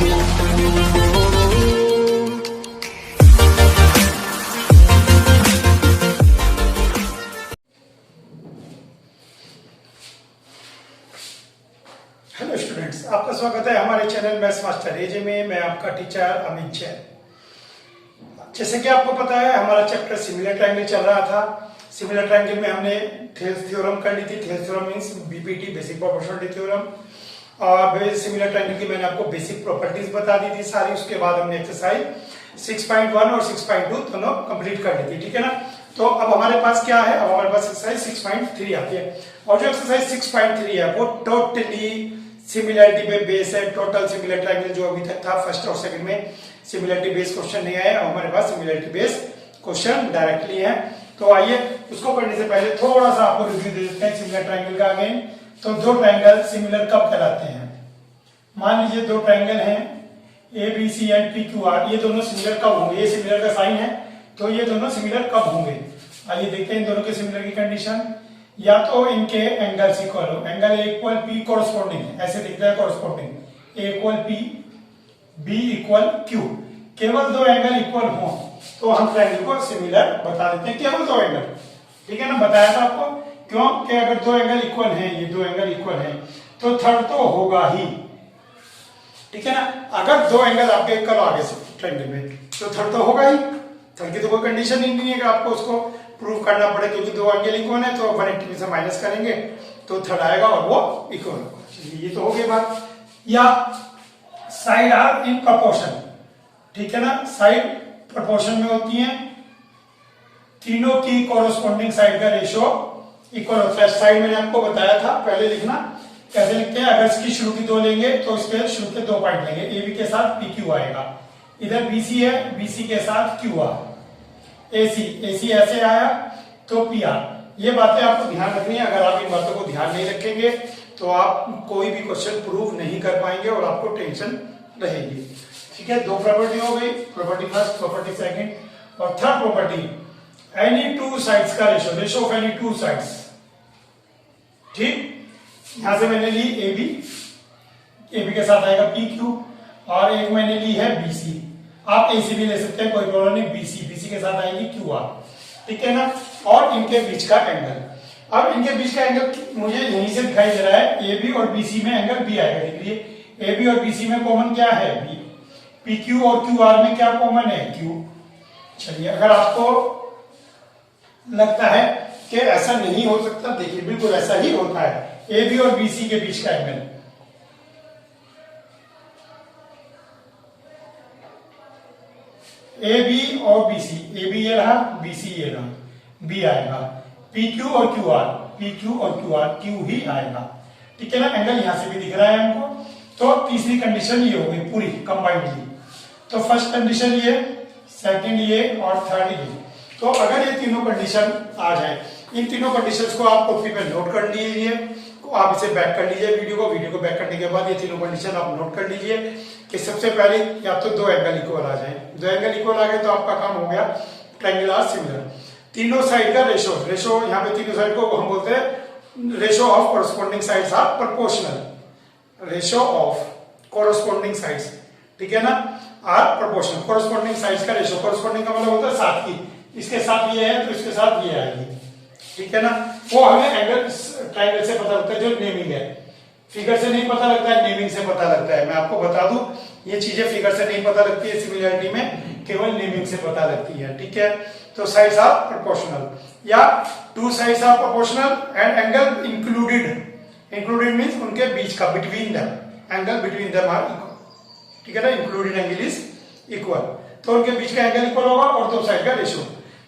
Hello students, आपका स्वागत है हमारे चैनल मैथ्स मास्टर एजे में। मैं आपका टीचर अमित जैन। जैसे कि आपको पता है, हमारा चैप्टर सिमिलर ट्रायंगल चल रहा था। सिमिलर ट्रायंगल में हमने थेल्स थ्योरम कर ली थी। Thales theorem means BPT, basic proportionality theorem. और सिमिलर ट्रायंगल की मैंने आपको बेसिक प्रॉपर्टीज बता दी थी सारी। उसके बाद हमने एक्सरसाइज 6.1 और 6.2 दोनों कंप्लीट कर ली थी, ठीक है ना। तो अब हमारे पास क्या है, अब हमारे पास एक्सरसाइज 6.3 आती है। और जो एक्सरसाइज 6.3 है वो टोटली सिमिलरिटी पे बेस है। टोटल सिमिलर ट्रायंगल जो अभी तक था फर्स्ट और सेकंड में सिमिलरिटी बेस क्वेश्चन नहीं आया, हमारे पास सिमिलरिटी बेस क्वेश्चन डायरेक्टली है। तो आइए उसको करने से पहले थोड़ा सा आपको रिव्यू दे देते हैं सिमिलर ट्रायंगल का अगेन। तो दो ट्रायंगल सिमिलर कब कहलाते हैं? मान लीजिए दो ट्रायंगल हैं A B C and P Q R. ये दोनों सिमिलर कब होंगे? ये सिमिलर का साइन है, तो ये दोनों सिमिलर कब होंगे? आइए देखते हैं इन दोनों के सिमिलर की कंडीशन। या तो इनके एंगल्स इक्वल हो, angle A equal P corresponding, ऐसे दिखता है corresponding, A equal P, B equal Q. केवल दो एंगल इक्वल हो तो हम ट्रायंगल को सिमिलर बता देते हैं। केवल दो एंगल, ठीक है ना, बताया था आपको। क्यों कि अगर दो एंगल इक्वल हैं, ये दो एंगल इक्वल हैं, तो थर्ड तो होगा ही, ठीक है ना। अगर दो एंगल आपके इक्वल आगे से ट्रायंगल में, तो थर्ड तो होगा ही। थर्ड की तो कोई कंडीशन ही नहीं है कि आपको उसको प्रूव करना पड़े, क्योंकि दो एंगल इक्वल है तो 180 में से माइनस करेंगे तो थर्ड आएगा और वो इक्वल होगा। ये तो हो गई बात। या साइड आर इन प्रोपोर्शन, ठीक है ना, साइड प्रोपोर्शन में होती हैं। तीनों की कोरोस्पोंडिंग साइड का रेशियो इक्वल होता है। साइड मैंने आपको बताया था, पहले लिखना कैसे लिखते हैं। अगर इसकी शुरू की दो लेंगे तो इसके शुरू के दो पॉइंट लेंगे, ए बी के साथ पी क्यू आएगा। इधर बीसी है, बीसी के साथ क्यू आर। एसी, एसी ऐसे आया तो पी आर। ये बातें आपको ध्यान रखनी है। अगर आप इन बातों को ध्यान नहीं रखेंगे तो आप कोई भी क्वेश्चन प्रूव नहीं कर पाएंगे और आपको टेंशन रहेगी, ठीक है। दो प्रॉपर्टी हो गई, प्रॉपर्टी फर्स्ट, प्रॉपर्टी सेकंड। और third property, any two sides का ratio, ratio of any two sides, ठीक। यहां से मैंने ली ए बी, ए बी के साथ आएगा पी क्यू, और एक मैंने ली है बी सी। आप एसी भी ले सकते हैं, कोई प्रॉब्लम नहीं। बीसी, बीसी के साथ आएगी क्यू आर, ठीक है ना। और इनके बीच का एंगल, अब इनके बीच का एंगल मुझे यहीं से दिखाई दे रहा है। ए बी और बीसी में एंगल बी आएगा, देखिए ए बी और बीसी में कॉमन क्या है? बी। पी क्यू और क्यू आर में क्या कॉमन है? क्यू। चलिए, अगर आपको लगता है कि ऐसा नहीं हो सकता, देखिए बिल्कुल ऐसा ही होता है। ए बी और बीसी के बीच का एंगल, ए बी और बीसी, ए बी ये रहा, बीसी ये रहा, बी आएगा। पी क्यू और क्यू आर, पी क्यू और क्यू आर, क्यू ही आएगा, ठीक है ना। एंगल यहां से भी दिख रहा है हमको। तो तीसरी कंडीशन ये हो गई पूरी कंबाइंडली। तो फर्स्ट कंडीशन ये, सेकंड ये और थर्ड ये। तो अगर ये तीनों कंडीशन आ जाए, इन तीनों कंडीशंस को आप कॉपी पे नोट कर लीजिए, आप इसे बैक कर लीजिए वीडियो को बैक करने के बाद ये तीनों कंडीशन आप नोट कर लीजिए कि सबसे पहले या तो दो एंगल इक्वल आ जाए। दो एंगल इक्वल आ गए तो आपका काम हो गया, ट्रायंगल आर सिमिलर। तीनों साइड का रेशियो, रेशियो यहाँ पे तीनों साइड को हम बोलते हैं ratio of corresponding sides are proportional. Ratio of corresponding sides, ठीक है ना, आर प्रोपोर्शनल। कोरस्पोंडिंग साइड्स का रेशियो, कोरस्पोंडिंग का मतलब होता है साथ की, इसके साथ ये है तो इसके साथ ये आएगी, ठीक है ना। वो हमें एंगल ट्रायंगल से पता लगता है, जो नेमिंग है। फिगर से नहीं पता लगता है, नेमिंग से पता लगता है। मैं आपको बता दूं, ये चीजें फिगर से नहीं पता लगती है सिमिलरिटी में, केवल नेमिंग से पता लगती है, ठीक है। तो साइड्स आर प्रोपोर्शनल या two sides are proportional and angle included, included means उनके बीच का, between them, angle between them are equal, ठीक है ना। इंक्लूडेड एंगल इज इक्वल, तो उनके बीच का एंगल इक्वल होगा और दो साइड का रेशियो।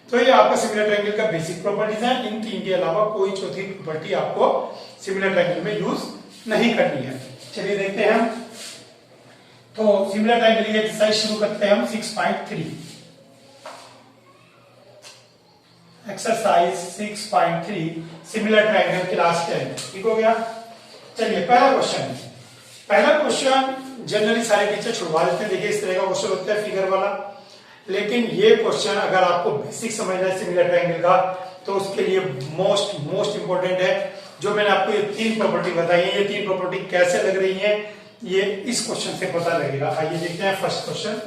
तो ये आपका सिमिलर ट्रायंगल का बेसिक प्रॉपर्टीज है। इन तीन के अलावा कोई चौथी प्रॉपर्टी आपको सिमिलर ट्रायंगल में यूज नहीं करनी है। चलिए देखते हैं हम। तो सिमिलर ट्रायंगल की एक्सरसाइज शुरू करते हैं हम 6.3। एक्सरसाइज 6.3 सिमिलर ट्रायंगल क्लास 10, ठीक हो गया। चलिए पहला क्वेश्चन जनरली सारे टीचर छुड़वा देते हैं। देखिए इस तरह का क्वेश्चन होता है फिगर वाला, लेकिन ये क्वेश्चन अगर आपको बेसिक समझना है सिमिलर ट्रायंगल का तो उसके लिए मोस्ट इंपॉर्टेंट है। जो मैंने आपको ये तीन प्रॉपर्टी बताई है, ये तीन प्रॉपर्टी कैसे लग रही है ये इस क्वेश्चन से पता लगेगा। आइए देखते हैं फर्स्ट क्वेश्चन।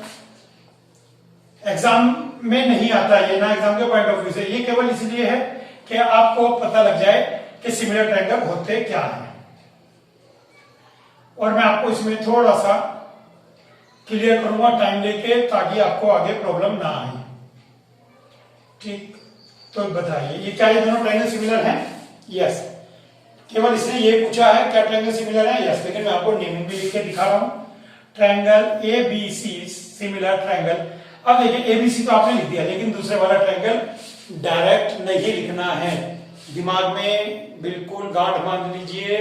एग्जाम में नहीं आता ये ना, एग्जाम के पॉइंट ऑफ व्यू से, ये केवल इसलिए है कि आपको पता लग जाए कि सिमिलर ट्रायंगल होते क्या है। और मैं आपको इसमें थोड़ा सा क्लियर करूंगा टाइम लेके, ताकि आपको आगे प्रॉब्लम ना आए। ठीक, तो बताइए ये क्या, ये दोनों ट्रायंगल सिमिलर हैं? यस, केवल इसने ये पूछा है क्या ट्रायंगल सिमिलर है? यस, लेकिन मैं आपको नेमिंग भी लिख के दिखा रहा हूं। Triangle A B C similar triangle. अब देखिए एबीसी तो आपने लिख दिया, लेकिन दूसरे वाला ट्रायंगल डायरेक्ट नहीं लिखना है। दिमाग में बिल्कुल गांठ बांध लीजिए,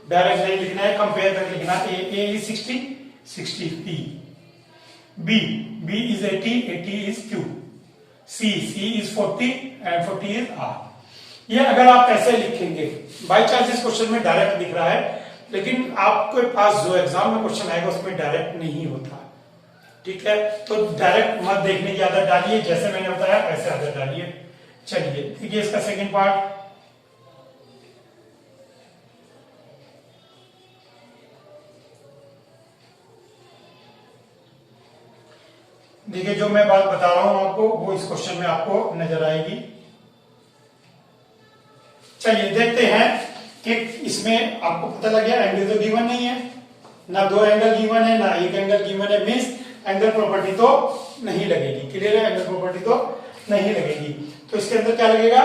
डायरेक्ट नहीं लिखना है, कंपेयर करके लिखना। A is 60, 60 P. B is 80, 80 is Q. C is 40 and 40 is R. ये अगर आप ऐसे लिखेंगे, बाई चांस इस क्वेश्चन में डायरेक्ट दिख रहा है, लेकिन आपके पास जो एग्जाम में क्वेश्चन आएगा उसमें डायरेक्ट नहीं होता। ठीक है, तो डायरेक्ट मत देखने की आदत डालिए, जैसे मैंने बताया ऐसे आदत डालिए। चलिए देखिए इसका सेकंड पार्ट। देखिए जो मैं बात बता रहा हूं आपको, वो इस क्वेश्चन में आपको नजर आएगी। चलिए देखते हैं कि इसमें आपको पता लग गया एंगल तो गिवन नहीं है, ना दो एंगल गिवन है, ना एक एंगल गिवन है, मींस एंगल प्रॉपर्टी तो नहीं लगेगी। क्लियर है, एंगल प्रॉपर्टी तो नहीं लगेगी। तो इसके अंदर क्या लगेगा?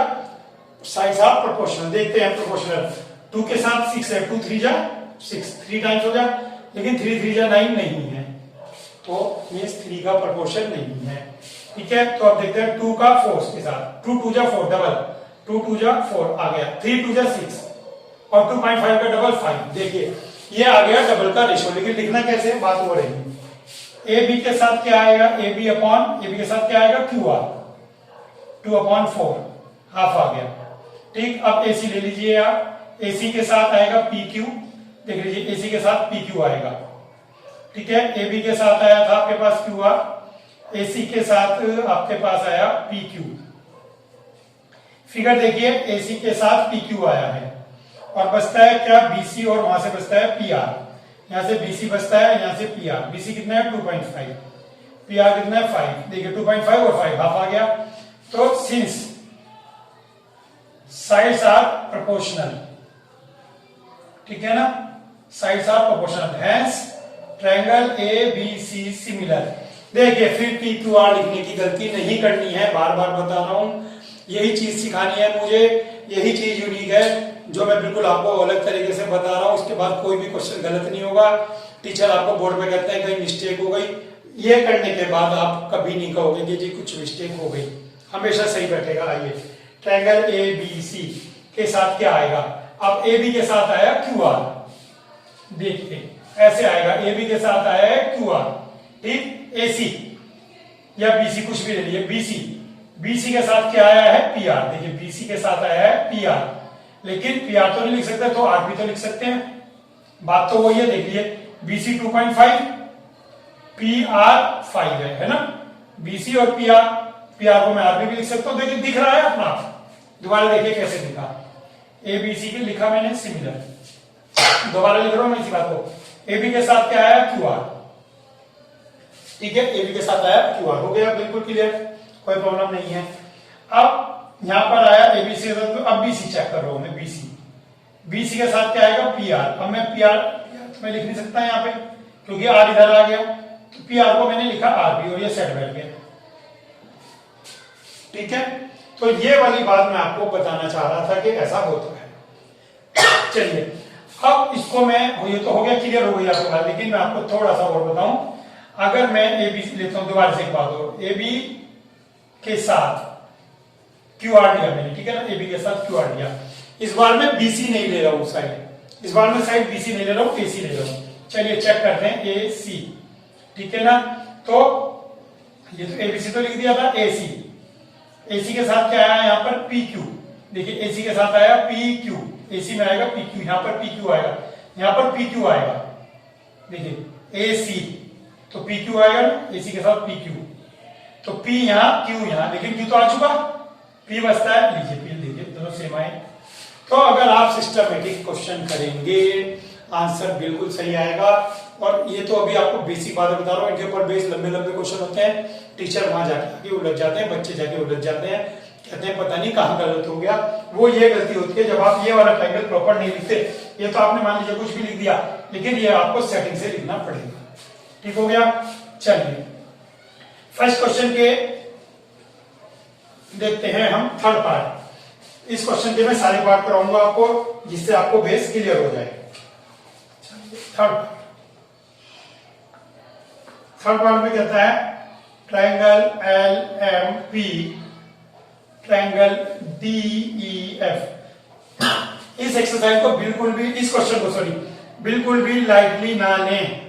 Sides are proportional. देखते हैं प्रोपोर्शनल। 2 के साथ 6 है, 2 3 जा 6, 3 टाइम्स हो गया, लेकिन 3 3 जा 9 नहीं है, तो ये 3 का प्रोपोर्शन नहीं है। ठीक है, तो अब देखते हैं 2 का 4 के साथ, 2 2 जा 4 डबल, 2 2 जा 4 आ गया, 3 2 जा 6 और 2.5 का डबल 5। देखिए ये आ गया डबल का रेशो, लेकिन लिखना कैसे बात हो रही है। ए बी के साथ क्या आएगा? ए बी के साथ क्या आएगा? क्यू आर, 2/4 हाफ आ गया। ठीक, अब एसी ले लीजिए आप, एसी के साथ आएगा पी क्यू। देख लीजिए एसी के साथ पी क्यू आएगा। ठीक है, ए बी के साथ आया था आपके पास क्यू आर, एसी के साथ आपके पास आया पी क्यू। फिगर देखिए, एसी के साथ पी क्यू आया है और बचता है क्या? बीसी, और वहां से बचता है पी आर। यहां से बीसी बचता है, यहां से पी आर। बीसी कितना है? 2.5, पी आर कितना है? 5। देखिए 2.5 और 5 हाफ आ गया। तो सिंस साइड्स आर प्रोपोर्शनल, ठीक है ना, sides are proportional, hence triangle A B C similar. देखिए फिर पी क्यू आर लिखने की गलती नहीं करनी है, बार बार बता रहा हूं, यही चीज सिखानी है मुझे, यही चीज यूनिक है जो मैं बिल्कुल आपको अलग तरीके से बता रहा हूं। उसके बाद कोई भी क्वेश्चन गलत नहीं होगा। टीचर आपको बोर्ड पे कहते हैं कहीं मिस्टेक हो गई, ये करने के बाद आप कभी नहीं कहोगे कि जी कुछ मिस्टेक हो गई, हमेशा सही बैठेगा। आइए ट्रायंगल ए बी सी के साथ क्या आएगा? अब ए बी के साथ आया क्यू आर, देखिए ऐसे आएगा, ए बी के साथ आया है क्यू आर। ठीक, ए सी या बी सी कुछ भी ले लीजिए, बीसी, बीसी के साथ क्या आया है? P R. देखिए बीसी के साथ आया है पी आर, लेकिन पी आर तो नहीं लिख सकते, तो आर भी तो लिख सकते हैं। बात तो वही है, देखिए बीसी 2.5, पी आर 5 है ना, बीसी और पी आर को मैं आर भी लिख सकता हूं। देखिए दिख रहा है अपना, दोबारा देखिए कैसे दिखा, ए बी सी के लिखा मैंने सिमिलर, दोबारा लिख रहा हूं मैं इसी बात को। ए बी के साथ क्या आया? Q R. ठीक है, ए बी के साथ आया क्यू आर, हो गया बिल्कुल क्लियर, कोई प्रॉब्लम नहीं है। अब यहां पर आया एबीसी, तो अब बीसी चेक कर रहा हूं मैं, बीसी, बीसी के साथ क्या आएगा? P R. अब मैं पी आर मैं लिख नहीं सकता यहां पे, क्योंकि आर इधर आ गया, तो पी आर को मैंने लिखा आर बी, और ये सेट बैठ गया। ठीक है, तो ये वाली बात मैं आपको बताना चाह रहा था कि ऐसा होता है। चलिए अब इसको मैं, ये तो हो गया, क्लियर हो गई आपके बात, लेकिन मैं आपको थोड़ा सा और बताऊं। अगर मैं ए बी लेता हूं, दोबारा से एक बात हो, ए बी के साथ क्यू आर लिया मैंने, ठीक है ना, ए बी के साथ क्यू आर लिया। इस बार मैं बीसी नहीं ले रहा हूं साइड, इस बार मैं साइड बीसी नहीं ले रहा हूं, एसी ले रहा हूं। चलिए चेक करते हैं, ए सी, ठीक है ना, तो ये तो एबीसी तो लिख दिया था, एसी, एसी के साथ क्या आया यहाँ पर? P Q. देखिए एसी के साथ आया पी क्यू, एसी में आएगा पी क्यू, यहाँ पर पी क्यू आएगा, यहाँ पर पी क्यू आएगा। देखिए ए सी, तो पी क्यू आएगा ना, एसी के साथ पी क्यू, तो पी यहाँ क्यू यहाँ, लेकिन क्यू तो आ चुका, पी बचता है, लीजिए पी, देखिए दोनों सेम आए। तो अगर आप सिस्टमेटिक क्वेश्चन करेंगे आंसर बिल्कुल सही आएगा। और ये तो अभी आपको बेसिक बातें बता रहा हूँ, इनके ऊपर बेस लंबे लंबे क्वेश्चन होते हैं, टीचर वहां जाके उलझ जाते हैं, बच्चे जाके उलझ जाते हैं, कहते हैं पता नहीं कहाँ गलत हो गया। वो ये गलती होती है जब आप ये वाला ट्रायंगल प्रॉपर नहीं लिखते। ये तो आपने मान लीजिए कुछ भी लिख दिया, लेकिन ये आपको सेटिंग से लिखना पड़ेगा। ठीक हो गया। चलिए फर्स्ट क्वेश्चन के देखते हैं हम थर्ड पार्ट। इस क्वेश्चन के मैं सारे पार्ट कराऊंगा आपको, जिससे आपको बेस क्लियर हो जाए। थर्ड पार्ट में कहता है triangle L M P, triangle D E F. इस एक्सरसाइज को बिल्कुल भी, इस क्वेश्चन को सॉरी, बिल्कुल भी लाइटली ना लें।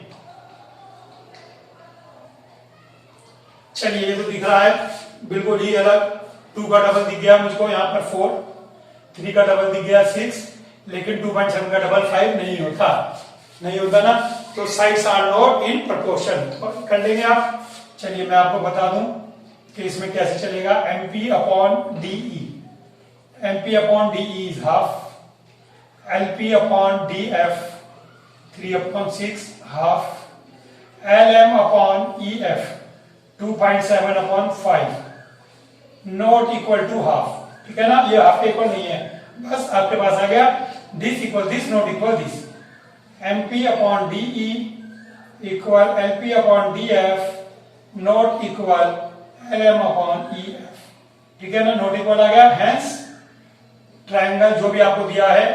चलिए ये तो दिख रहा है बिल्कुल ही अलग। 2 का डबल दिख गया मुझको यहाँ पर 4, 3 का डबल दिख गया 6, लेकिन 2.7 का डबल 5 नहीं होता ना। तो sides are not in proportion. तो कर लेंगे आप। चलिए मैं आपको बता दूं कि इसमें कैसे चलेगा। MP upon DE, MP upon DE is half, LP upon DF 3/6 half, LM upon EF 2.7 upon 5 not equal to half. ठीक है ना, ये हाफ के इक्वल नहीं है, बस आपके पास आ गया this equal this not equal this. MP upon DE equal LP upon DF not equal LM upon EF। ठीक है ना, नॉट इक्वल आ गया। हेंस ट्रायंगल जो भी आपको दिया है,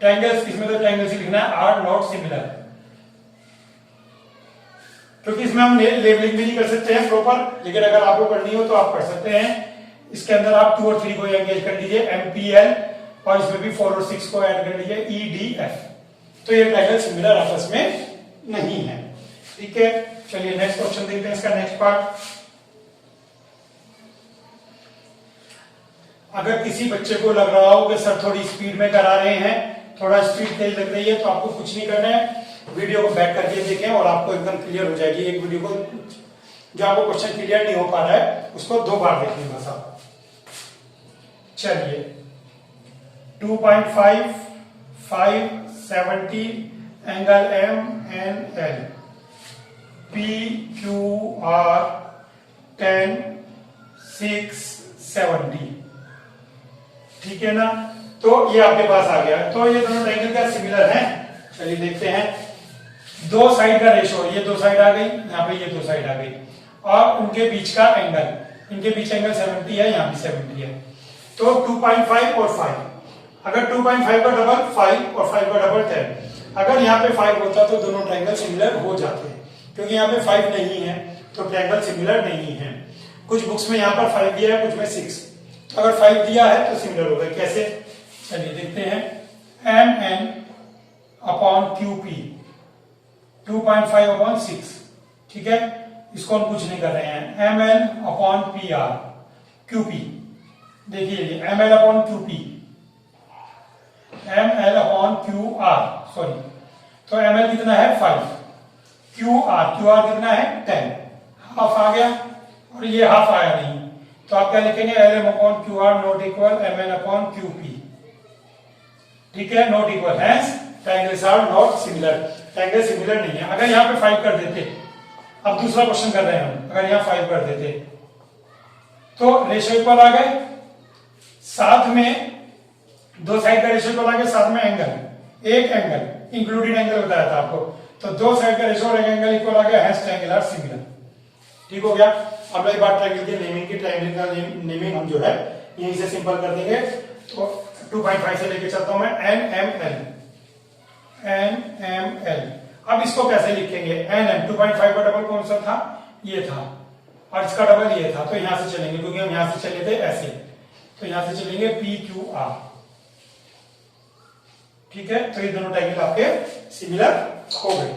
ट्रायंगल्स इसमें तो ट्रायंगल से लिखना है आर नॉट सिमिलर, क्योंकि इसमें हम लेबलिंग भी नहीं कर सकते हैं प्रॉपर, लेकिन अगर आपको करनी हो तो आप कर सकते हैं। इसके अंदर आप 2 और 3 को एंगेज कर लीजिए, MPL, और इसमें भी 4 और 6 को ऐड कर लीजिए, EDF। तो ये ट्रायंगल सिमिलर आपस में नहीं है। ठीक है, चलिए नेक्स्ट क्वेश्चन देखते हैं, इसका नेक्स्ट पार्ट। अगर किसी बच्चे को लग रहा हो कि सर थोड़ी स्पीड में करा रहे हैं, थोड़ा स्पीड तेज लग रही है, तो आपको कुछ नहीं करना है, वीडियो को बैक करके देखें और आपको एकदम क्लियर हो जाएगी। एक वीडियो को जो आपको क्वेश्चन क्लियर नहीं हो पा रहा है उसको 2 बार देखें बस आप। चलिए 2.5 5 70 एंगल MNL, PQR 10 6 70। ठीक है ना, तो ये आपके पास आ गया। तो ये दोनों ट्रायंगल क्या सिमिलर हैं? चलिए देखते हैं। 2 साइड का रेशो, ये 2 साइड आ गई, यहाँ पे ये 2 साइड आ गई, और उनके बीच का एंगल, इनके बीच एंगल 70 है, यहाँ भी 70 है। तो 2.5 और 5, अगर 2.5 का डबल 5 और 5 का डबल 10, अगर यहाँ पे 5 होता तो दोनों ट्रायंगल सिमिलर हो जाते, क्योंकि यहाँ पे 5 नहीं है तो ट्रायंगल सिमिलर नहीं है। कुछ बुक्स में यहाँ पर 5 दिया है, कुछ में 6, अगर 5 दिया है तो सिमिलर होगा। कैसे? चलिए देखते हैं। MN अपॉन QP 2.5 अपॉन 6, ठीक है, इसको हम कुछ नहीं कर रहे हैं। ML अपॉन PR QP, देखिए ये ML upon QP, ML upon QR, sorry, तो ML कितना है 5, QR कितना है 10, हाफ आ गया, और ये हाफ आया नहीं, तो आप क्या लिखेंगे? LM upon QR not equal MN upon QP। ठीक है, not equal, hence triangles are not similar, triangle similar नहीं है। अगर यहाँ पे 5 कर देते, अब दूसरा क्वेश्चन कर रहे हैं हम, अगर यहाँ 5 कर देते तो रेशियो इक्वल आ गए, साथ में 2 साइड का रेशियो इक्वल आ गया, साथ में एंगल, एक एंगल इंक्लूडिंग एंगल बताया था आपको, तो 2 साइड का रेशियो और एक एंगल इक्वल आ गया, हेंस ट्रायंगल आर सिमिलर। ठीक हो गया। अब रही बात ट्रायंगल की नेमिंग की, ट्रायंगल का नेमिंग हम जो है यहीं से सिंपल कर देंगे। तो 2.5 से लेके चलता हूं मैं, NML। अब इसको कैसे लिखेंगे? NM 2.5 का डबल कौन सा था? ये था, और इसका डबल ये था, तो यहां से चलेंगे, क्योंकि हम यहां से चले थे ऐसे, तो यहां से चलेंगे PQR। ठीक है, तो ये दोनों ट्रायंगल आपके सिमिलर हो गए।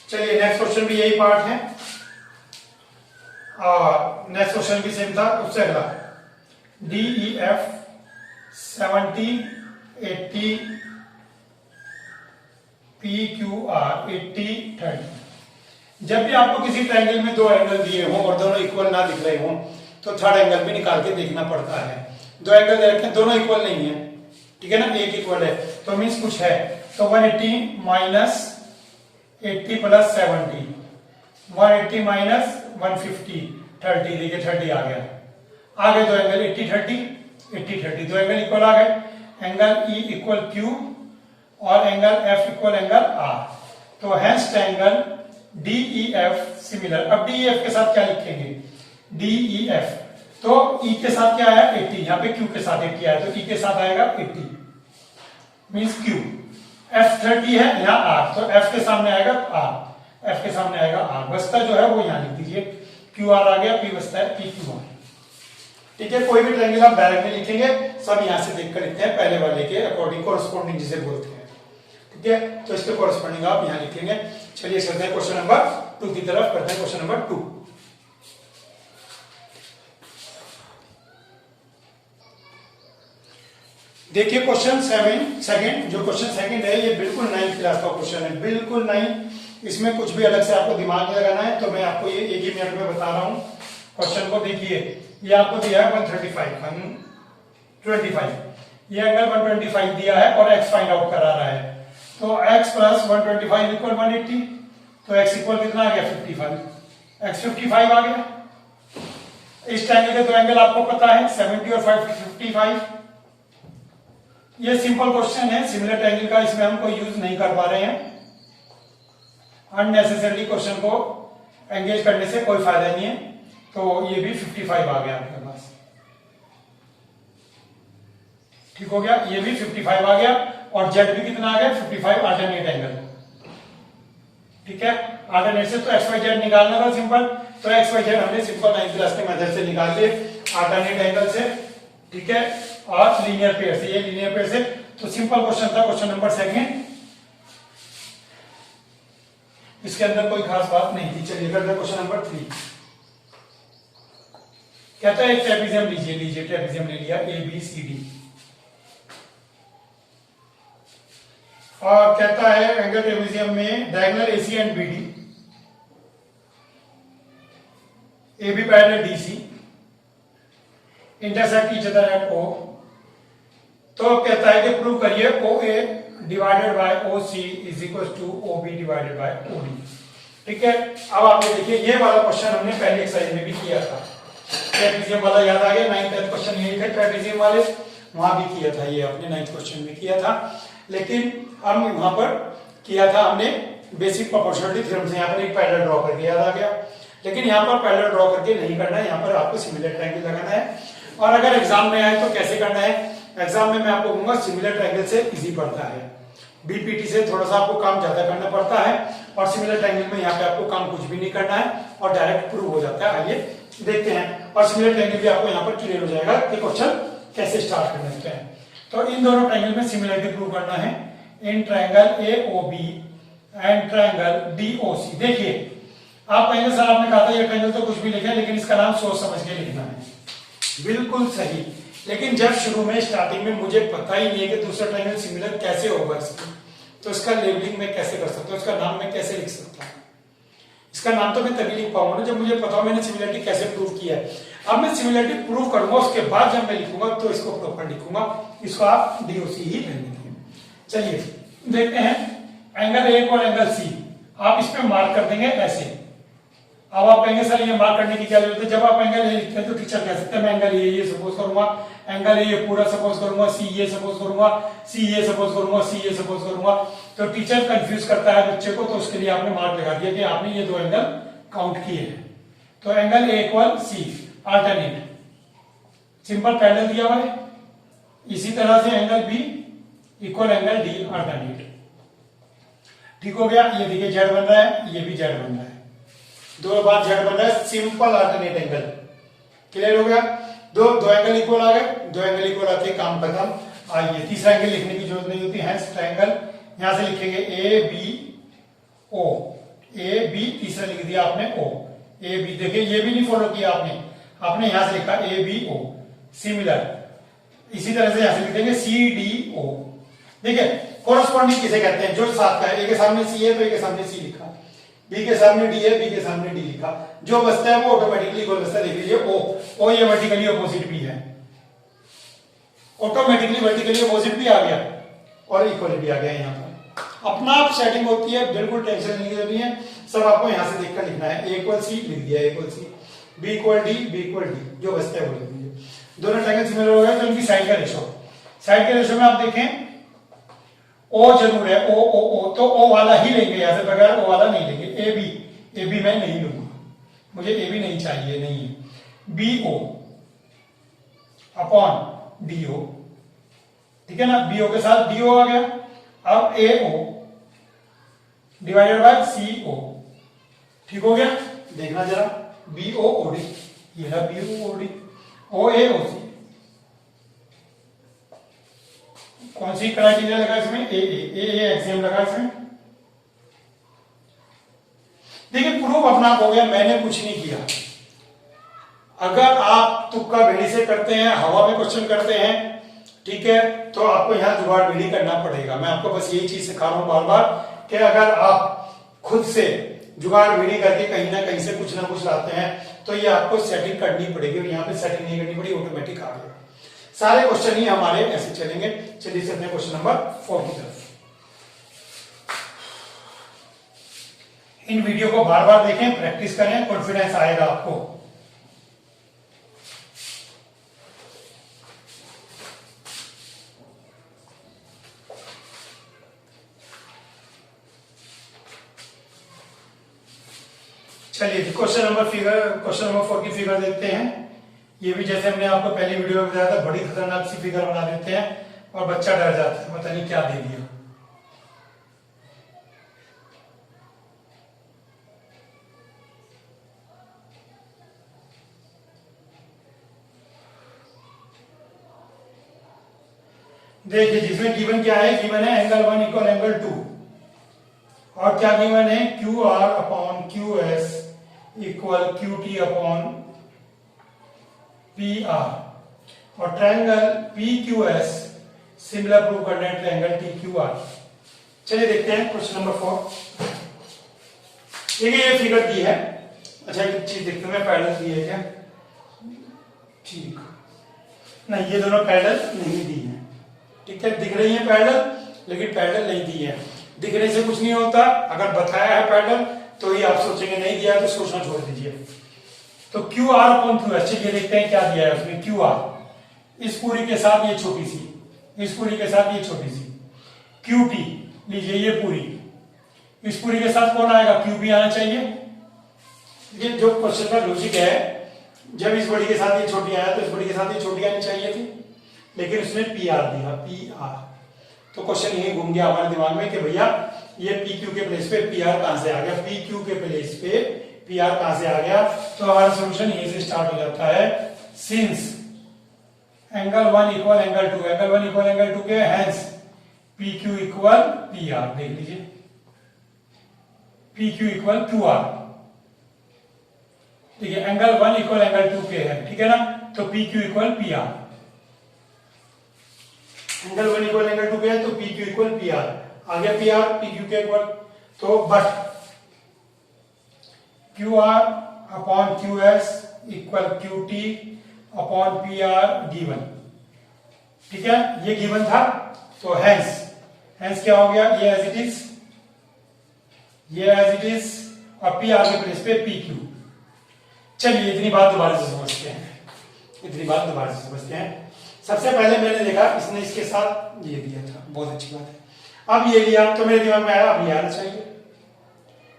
चलिए नेक्स्ट क्वेश्चन भी यही पार्ट है, और नेक्स्ट क्वेश्चन भी सेम था उससे अगला। DEF 70 80 PQR 80 30। जब भी आपको किसी ट्रायंगल में दो एंगल दिए हों और दोनों इक्वल ना दिख रहे हों तो थर्ड एंगल भी निकाल के देखना पड़ता है। दो एंगल दे रखे हैं, दोनों इक्वल नहीं है, ठीक है ना, एक इक्वल है तो मीन्स कुछ है। तो 180 माइनस 80 प्लस 70, 180 माइनस 150 30, देखिए 30 आ गया। आ गए दो एंगल 80 30, 80 30, दो एंगल इक्वल आ गए। एंगल ई इक्वल क्यू और angle F equal angle R. तो हेंस ट्रायंगल DEF सिमिलर। अब DEF के साथ क्या लिखेंगे, DEF, तो E के साथ क्या आया 80, यहाँ पे Q के साथ 80 आया तो E के साथ आएगा 80 मीन्स Q। F 30 है, यहाँ R, तो F के सामने आएगा R, F के सामने आएगा R, बचता जो है वो यहाँ लिख दीजिए, QR आ गया, P बचता है PQR। ठीक है, कोई भी ट्रायंगल आप डायरेक्ट में लिखेंगे, सब यहाँ से देखकर लिखते हैं पहले वाले के अकॉर्डिंग, कोरस्पॉन्डिंग जिसे बोलते हैं। ठीक है, तो इसके कोरस्पॉन्डिंग आप यहाँ लिखेंगे। चलिए चलते हैं क्वेश्चन नंबर 2 की तरफ, करते हैं क्वेश्चन नंबर 2। देखिए क्वेश्चन सेकंड, जो क्वेश्चन सेकंड है ये बिल्कुल 9th क्लास का क्वेश्चन है, बिल्कुल 9। इसमें कुछ भी अलग से आपको दिमाग में लगाना है तो मैं आपको ये एक ही मिनट में बता रहा हूं। क्वेश्चन को देखिए, ये आपको दिया है 125, ये एंगल 125 दिया है और x फाइंड आउट करा रहा है। तो x प्लस 125 इक्वल 180, तो x इक्वल कितना आ गया 55, x 55 आ गया। इस ट्रायंगल के दो एंगल आपको पता है 70 और 55। ये सिंपल क्वेश्चन है सिमिलर ट्रायंगल का, इसमें हम कोई यूज नहीं कर पा रहे हैं। अननेसेसरली क्वेश्चन को एंगेज करने से कोई फायदा नहीं है। तो ये भी 55 आ गया आपके पास, ठीक हो गया, ये भी 55 आ गया और z भी कितना आ गया 55, अल्टरनेट एंगल। ठीक है, अल्टरनेट से तो एक्स वाई जेड निकालना था सिंपल, तो एक्स वाई जेड हमने सिंपल 9th क्लास के मेथड से निकाल लिए अल्टरनेट एंगल से। ठीक है, और लीनियर पेयर से, ये लीनियर पेयर से। तो सिंपल क्वेश्चन था क्वेश्चन नंबर सेकंड, इसके अंदर कोई खास बात नहीं थी। चलिए करते हैं क्वेश्चन नंबर 3। कहता है एक ट्रेपेजियम लीजिए, ट्रेपेजियम ले लिया ABCD और कहता है एंगल ट्रेपेजियम में diagonal AC and BD, AB parallel DC, intersect each other at O। तो कहता है कि प्रूव करिए OA divided by OC is equal to OB divided by OD। ठीक है, अब आपने देखिए ये वाला क्वेश्चन हमने पहले एक्सरसाइज में भी किया था, ट्रेपेजियम वाला याद आ गया। 9th क्वेश्चन यही थे ट्रेपेजियम वाले, वहां भी किया था, ये अपने 9th क्वेश्चन में किया था। लेकिन अब वहां पर किया था हमने बेसिक प्रोपोर्शनलिटी थ्योरम से, यहाँ पर एक पैरेलल ड्रॉ करके याद आ गया। लेकिन यहाँ पर पैरेलल ड्रॉ करके नहीं करना है, यहाँ पर आपको सिमिलर ट्रायंगल लगाना है। और अगर एग्जाम में आए तो कैसे करना है, एग्जाम में मैं आपको कहूंगा सिमिलर ट्रायंगल से इजी पड़ता है, बीपीटी से थोड़ा सा आपको काम ज्यादा करना पड़ता है और सिमिलर ट्रायंगल में यहाँ पे आपको काम कुछ भी नहीं करना है और डायरेक्ट प्रूव हो जाता है। आइए देखते हैं, और सिमिलर ट्रायंगल भी आपको यहाँ पर क्लियर हो जाएगा कि क्वेश्चन कैसे स्टार्ट करने होते हैं। तो इन दोनों ट्रायंगल में सिमिलरिटी प्रूव करना है, in triangle AOB and triangle DOC। देखिए आप कहेंगे सर आपने कहा था ये ट्रायंगल तो कुछ भी लिखे, लेकिन इसका नाम सोच समझ के लिखना है। बिल्कुल सही, लेकिन जब शुरू में स्टार्टिंग में मुझे पता ही नहीं है कि दूसरा ट्रायंगल सिमिलर कैसे होगा इसका, तो इसका लेबलिंग मैं कैसे कर सकता हूँ, इसका नाम मैं कैसे लिख सकता हूँ। इसका नाम तो मैं तभी लिख पाऊंगा ना जब मुझे पता हो मैंने सिमिलरिटी कैसे प्रूव किया है। अब मैं सिमिलरिटी प्रूव करूंगा, उसके बाद जब मैं लिखूंगा तो इसको प्रॉपर लिखूंगा, इसको आप DOC ही लिखेंगे। चलिए देखते हैं, एंगल A और एंगल C आप इस पे मार्क कर देंगे ऐसे। अब आप कहेंगे सर ये मार्क करने की क्या जरूरत है, जब आप एंगल A लिखते हैं तो टीचर कह सकते हैं मैं एंगल ये सपोज करूंगा, एंगल A ये पूरा सपोज करूंगा, C ये सपोज करूंगा, C ये सपोज करूंगा, C ये सपोज करूंगा। तो टीचर कंफ्यूज करता है बच्चे को, तो उसके लिए आपने मार्क लगा दिया कि आपने ये दो एंगल काउंट किए हैं। तो angle A equal C alternate, simple parallel दिया हुआ है। इसी तरह से angle B equal angle D alternate. ठीक हो गया, ये देखिए Z बन रहा है, ये भी Z बन रहा है, दो बार Z बन रहा है, सिंपल अल्टरनेट एंगल। क्लियर हो गया, दो एंगल इक्वल आ गए, दो एंगल इक्वल आते ही काम खत्म। आइए तीसरा एंगल लिखने की जरूरत नहीं होती है, ट्रायंगल यहां से लिखेंगे ABO, AB तीसरा लिख दिया आपने O, AB देखिए ये भी नहीं फॉलो किया आपने यहां से लिखा ABO सिमिलर। इसी तरह से यहां से लिख देंगे CDO। देखिए कोरस्पॉन्डिंग किसे कहते हैं, जो साथ का है, एक के सामने C है तो एक के सामने C लिखा, बी के सामने डी है, बी के सामने डी लिखा, जो बचता है वो ऑटोमेटिकली इक्वल बचता है। देख लीजिए ओ ये वर्टिकली अपोजिट भी है, ऑटोमेटिकली वर्टिकली अपोजिट भी आ गया और इक्वल भी आ गया। यहाँ पर अपना आप सेटिंग होती है, बिल्कुल टेंशन नहीं लेनी है, सब आपको यहाँ से देखकर लिखना है। ए इक्वल सी लिख दिया, A equal C, B equal D, B equal D, जो बचता है वो लिख दीजिए। दोनों ट्रायंगल सिमिलर हो गए तो इनकी साइड का रेशो में आप देखें ओ जरूर है, ओ तो ओ वाला ही लेंगे, या फिर बगैर ओ वाला नहीं लेंगे। ए बी मैं नहीं लूंगा, मुझे ए बी नहीं चाहिए, नहीं है। B O upon D O, ठीक है ना, बी ओ के साथ डी ओ आ गया। अब ए ओ डिवाइडेड बाय सी ओ, ठीक हो गया। देखना जरा, बी ओ ओ डी, ये रहा बी ओ ओ डी, ओ ए ओ सी। कौन सी क्राइटेरिया लगा इसमें? ए एक्सियम लगा इसमें। देखिए प्रूफ अपना हो गया, मैंने कुछ नहीं किया। अगर आप तुक्का भेड़ी से करते हैं, हवा में क्वेश्चन करते हैं, ठीक है, तो आपको यहाँ जुगाड़ भेड़ी करना पड़ेगा। मैं आपको बस यही चीज सिखा रहा हूं बार बार कि अगर आप खुद से जुगाड़ भेड़ी करके कहीं ना कहीं से कुछ ना कुछ लाते हैं तो ये आपको सेटिंग करनी पड़ेगी, और यहाँ पे सेटिंग नहीं करनी पड़ी, ऑटोमेटिक आ गया। सारे क्वेश्चन ही हमारे ऐसे चलेंगे। चलिए चलते हैं क्वेश्चन नंबर 4 की तरफ। इन वीडियो को बार बार देखें, प्रैक्टिस करें, कॉन्फिडेंस आएगा आपको। चलिए क्वेश्चन नंबर 4 की फिगर देखते हैं। ये भी जैसे हमने आपको पहली वीडियो में बताया था, बड़ी खतरनाक सी फिगर बना देते हैं और बच्चा डर जाता है, पता नहीं क्या दे दिया। देखिए जिसमें गिवन क्या है, गिवन है एंगल 1 इक्वल एंगल 2, और क्या गिवन है, Q R upon Q S equal Q T upon P R, और triangle P Q S similar prove करना है ट्रायंगल टी क्यू आर। चलिए देखते हैं क्वेश्चन नंबर 4। देखिए ये फिगर दी है। अच्छा एक चीज देखते हैं, पैरेलल दी है क्या? ठीक नहीं, ये दोनों पैरेलल नहीं दी है, ठीक है, दिख रही है पैरेलल, लेकिन पैरेलल नहीं दी है। दिखने से कुछ नहीं होता, अगर बताया है पैरेलल तो ये आप सोचेंगे, नहीं दिया तो सोचना छोड़ दीजिए। तो Q R upon Q S, चलिए देखते हैं क्या दिया है उसमें। क्यू आर इस पूरी के साथ ये छोटी सी, इस पूरी के साथ ये छोटी सी, क्यू टी लीजिए ये पूरी, इस पूरी के साथ कौन आएगा? क्यू बी आना चाहिए। ये जो क्वेश्चन का लॉजिक है, जब इस बड़ी के साथ ये छोटी आया तो इस बड़ी के साथ ये छोटी आनी चाहिए थी, लेकिन उसने पी आर दिया, पी आर। तो क्वेश्चन यही घूम गया हमारे दिमाग में कि भैया ये पी क्यू के प्लेस पे पी आर कहां से आ गया, पी क्यू के प्लेस पे पी आर कहां से आ गया। तो हमारा सॉल्यूशन यहीं से स्टार्ट हो जाता है। Since angle 1 equal angle 2, angle 1 equal angle 2 के, hence P Q equal P are. देख लीजिए P Q equal Q R, ठीक है, एंगल 1 इक्वल एंगल 2 के है, ठीक है ना, तो P Q equal P R. Angle 1 equal angle 2 पे है तो P Q equal P R आ गया, पी आर पी क्यू के इक्वल। तो but Q R upon Q S equal Q T upon P R given, ठीक है, ये गिवन था। तो हेंस क्या हो गया, ये एज इट इज, ये एज इट इज, और पी आर के प्लेस पे पी क्यू। चलिए इतनी बात दोबारा से समझते हैं, इतनी बात दोबारा से समझते हैं। सबसे पहले मैंने देखा इसने इसके साथ ये दिया था, बहुत अच्छी बात है। अब ये लिया तो मेरे दिमाग में आया अब ये आना चाहिए,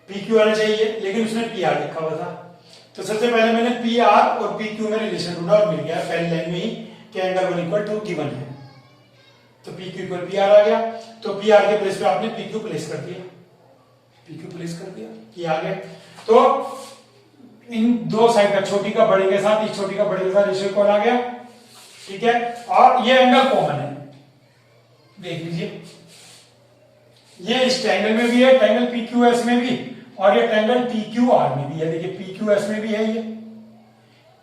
पी क्यू आना चाहिए, लेकिन उसने पी आर लिखा हुआ था। तो सबसे पहले मैंने पी आर और पी क्यू में रिलेशन ढूंढा और मिल गया पहली लाइन में ही कि एंगल 1 इक्वल 2 गिवन है, तो P Q equal P R आ गया। तो पी आर के प्लेस पे आपने पी क्यू प्लेस कर दिया, पी क्यू प्लेस कर दिया, ये आ गया। तो इन दो साइड का, छोटी का बड़े के साथ, इस छोटी का बड़े के साथ रेशियो इक्वल आ गया, ठीक है, और ये एंगल कॉमन है, देख लीजिए, ये इस ट्रायंगल में भी है, ट्रायंगल पी क्यू एस में भी, और ये ट्रायंगल टी क्यू आर में भी है। देखिए पी क्यू एस में भी है, ये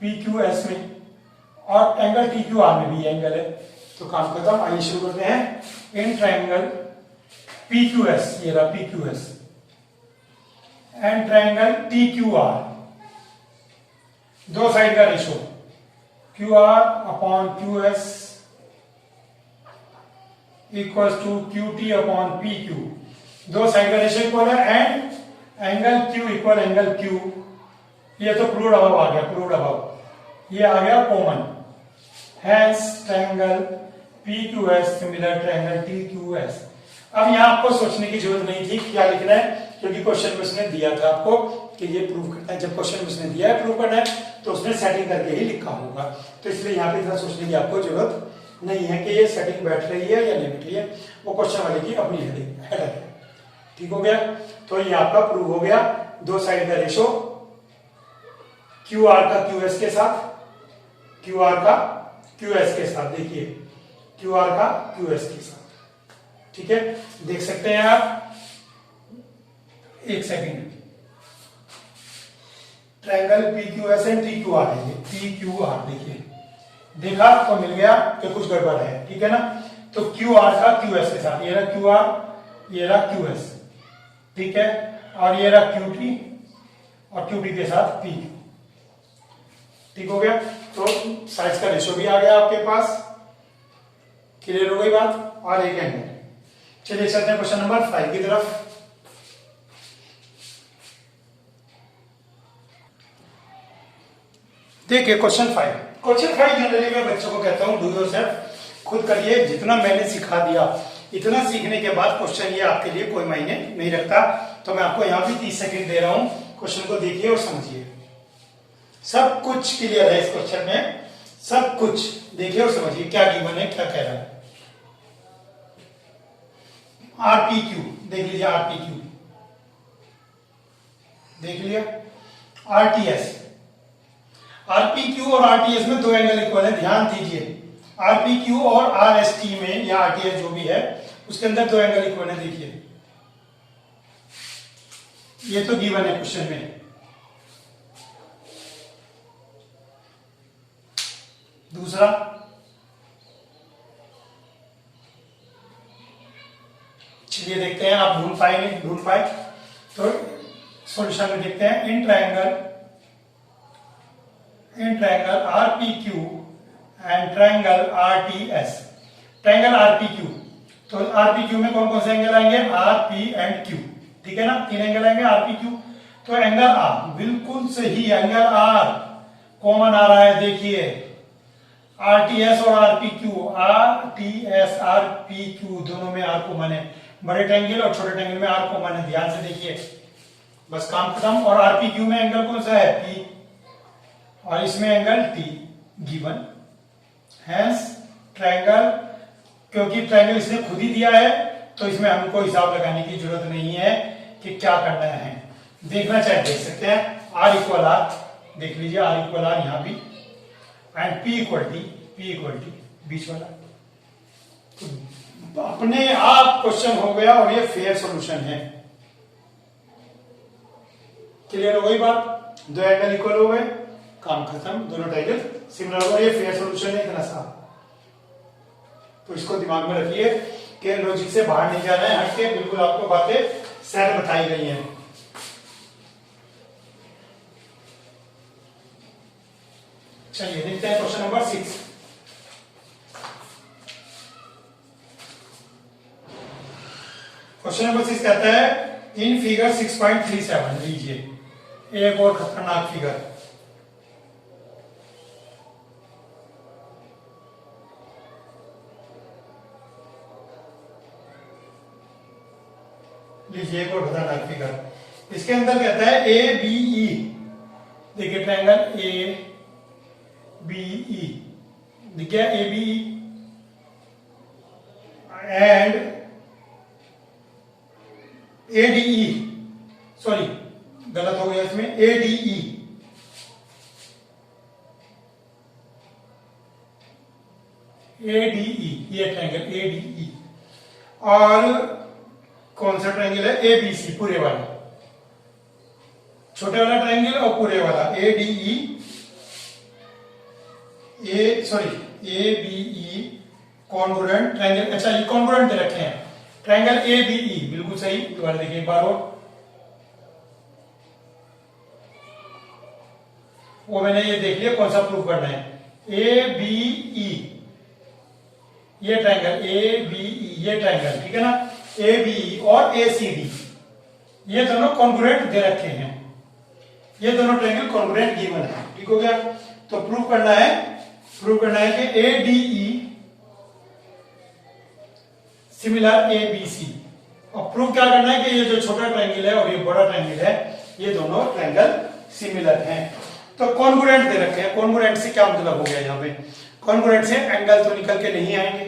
पी क्यू एस में, और एंगल टी क्यू आर में भी एंगल है। तो काम खत्म, आइए शुरू करते हैं। In triangle P Q S, ये रहा P Q S, and triangle T Q R, दो साइड का ratio Q R upon Q S equal to Q T upon P Q, दो साइड का रेशो इक्वल है, and angle Q equal angle Q, ये तो proved above आ गया, proved above, ये आ गया common, hence triangle P Q S similar triangle T Q S. अब यहां आपको सोचने की जरूरत नहीं थी क्या लिखना है, क्योंकि क्वेश्चन में उसने दिया था आपको कि ये प्रूव करना है, जब क्वेश्चन में उसने दिया है प्रूव करना है तो उसने सेटिंग करके ही लिखा होगा, तो इसलिए यहाँ पे इतना सोचने की आपको जरूरत नहीं है कि ये सेटिंग बैठ रही है या नहीं बैठ रही है, वो क्वेश्चन वाले की अपनी हेडर है। ठीक हो गया, तो ये आपका प्रूव हो गया, दो साइड का रेशो क्यू आर का क्यू एस के साथ, क्यू आर का क्यू एस के साथ, देखिए क्यू आर का क्यू एस के साथ, ठीक है, देख सकते हैं आप, एक second, triangle P Q S and T Q are है, ये पी क्यू आर, देखिए देखा तो मिल गया कि कुछ गड़बड़ है, ठीक है ना, तो क्यू आर का क्यू एस के साथ, ये रहा क्यू आर, ये रहा क्यू एस, ठीक है, और ये रहा क्यू टी, और क्यू टी के साथ पी क्यू, ठीक हो गया, तो साइज का रेशो भी आ गया आपके पास, क्लियर हो गई बात, और एक एंगल। चलिए चलते हैं क्वेश्चन नंबर 5 की तरफ। देखिए क्वेश्चन 5, क्वेश्चन 5 जनरली मैं बच्चों को कहता हूं डू योरसेल्फ, खुद करिए, जितना मैंने सिखा दिया इतना सीखने के बाद क्वेश्चन ये आपके लिए कोई मायने नहीं रखता, तो मैं आपको यहां भी 30 सेकंड दे रहा हूं, क्वेश्चन को देखिए और समझिए, सब कुछ क्लियर है इस क्वेश्चन में, सब कुछ देखिए और समझिए क्या गिवन है, क्या कह रहा है। आरपीक्यू देख लीजिए, आरपीक्यू देख लिया, आरटीएस, आरपीक्यू और आरटीएस में दो एंगल इक्वल है, ध्यान दीजिए, आरपीक्यू और आरएसटी में या आरटीएस जो भी है उसके अंदर दो एंगल इक्वल है, देखिए ये तो गिवन है क्वेश्चन में। दूसरा, चलिए देखते हैं आप ढूंढ पाएंगे, ढूंढ पाए तो सॉल्यूशन में देखते हैं, in triangle RPQ and triangle RTS, triangle RPQ, तो आरपीक्यू में कौन कौन से एंगल आएंगे, आरपी एंड क्यू, ठीक है ना, तीन एंगल आएंगे आरपीक्यू, तो एंगल आर, बिल्कुल सही, एंगल आर कॉमन आ रहा है, देखिए आरटीएस और आरपीक्यू, आरटीएस आरपीक्यू दोनों में आर कॉमन है, बड़े ट्रायंगल और छोटे ट्रायंगल में आर कॉमन है, ध्यान से देखिए, बस काम खत्म। और आरपीक्यू में एंगल कौन सा है, पी, और इसमें angle T given, hence triangle, क्योंकि ट्रायंगल इसने खुद ही दिया है तो इसमें हमको हिसाब लगाने की जरूरत नहीं है कि क्या करना है, देखना चाहे देख सकते हैं, आर इक्वल आर, देख लीजिए आर इक्वल आर यहां भी, एंड पी इक्वल टी बीच वाला, तो अपने आप क्वेश्चन हो गया और ये फेयर सॉल्यूशन है, क्लियर हो गई बात, दो एंगल इक्वल हो गए, काम खत्म, दोनों ट्रायंगल सिमिलर हो गए, ये फेयर सॉल्यूशन है, इतना सा, तो इसको दिमाग में रखिए कि लॉजिक से बाहर नहीं जाना है, हटके बिल्कुल आपको बातें सेट बताई गई हैं। चलिए देखते हैं क्वेश्चन नंबर 6, क्वेश्चन नंबर 6 कहता है इन फिगर 6.37, लीजिए एक और खतरनाक फिगर, लीजिए एक और खतरनाक फिगर, इसके अंदर कहता है ए बी ई, देखिए ट्रायंगल ए बी ई, देखिए A B E and A D E, sorry गलत हो गया इसमें, ए डी ई, ए डी ई, ये ट्रायंगल ए डी ई, और कौन सा ट्रायंगल है, ए बी सी, पूरे वाला, छोटे वाला ट्रायंगल और पूरे वाला, A D E, A B E congruent triangle, अच्छा ये कॉन्ग्रुएंट दे रखे हैं, ट्रायंगल ए बी ई बिल्कुल सही, दोबारा देखिए एक बार और, वो मैंने ये देख लिया कौन सा प्रूव करना है। ए बी ई ये ट्रायंगल, ए बी ई ये ट्रायंगल, ठीक है ना, ए बी ई और ए सी डी ये दोनों कॉन्ग्रुएंट दे रखे हैं, ये दोनों ट्रायंगल कॉन्ग्रुएंट गिवन है, ठीक हो गया। तो प्रूव करना है कि A D E similar A B C. और प्रूव क्या करना है कि ये जो छोटा ट्रायंगल है और ये बड़ा ट्रायंगल है ये दोनों ट्रायंगल सिमिलर हैं। तो कॉन्ग्रुएंट दे रखे हैं। कॉन्ग्रुएंट से क्या मतलब हो गया यहाँ पे, कॉन्ग्रुएंट से एंगल तो निकल के नहीं आएंगे,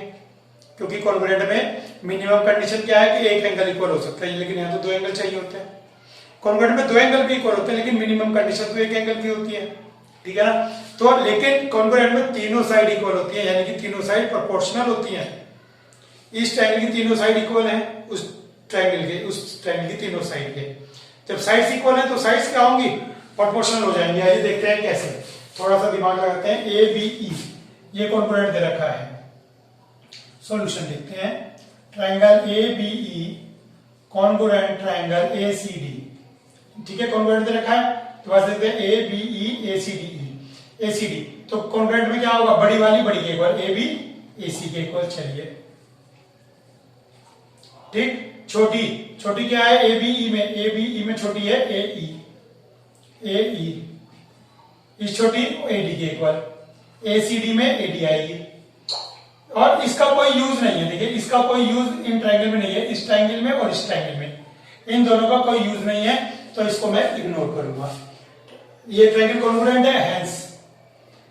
क्योंकि कॉन्ग्रुएंट में मिनिमम कंडीशन क्या है कि एक एंगल इक्वल हो सकता है, लेकिन यहाँ तो दो एंगल चाहिए होते हैं। कॉन्ग्रुएंट में दो एंगल भी इक्वल होते हैं, लेकिन मिनिमम कंडीशन तो एक एंगल की होती है, ठीक है ना। तो लेकिन कॉन्ग्रुएंट में तीनों साइड इक्वल होती है, यानी कि तीनों साइड प्रोपोर्शनल होती है। इस ट्रायंगल की तीनों साइड इक्वल है, उस ट्रायंगल की तीनों साइड के। जब साइड्स इक्वल है तो साइड्स क्या होंगी, प्रोपोर्शनल हो जाएंगे। आइए देखते हैं कैसे, थोड़ा सा दिमाग लगाते हैं। ए बी ई ये कॉन्ग्रुएंट दे रखा है, सॉल्यूशन देखते हैं। Triangle A B E congruent triangle A C D, ठीक है, कॉन्ग्रुएंट दे रखा है। तो बस देखते हैं A B E A C D, A C D. तो कॉन्ग्रुएंट में क्या होगा, बड़ी वाली बड़ी के इक्वल, ए बी ए सी के इक्वल। चलिए ठीक, छोटी क्या है, ए बी ई में छोटी है ए ई, इस छोटी ए डी के इक्वल, ए सी डी में ए डी आएगी। और इसका कोई यूज नहीं है, देखिए इसका कोई यूज इन ट्रायंगल में नहीं है, इस ट्रायंगल में और इस ट्रायंगल में, इन दोनों का कोई यूज नहीं है, तो इसको मैं इग्नोर करूंगा। ये ट्रायंगल कॉन्ग्रुएंट है,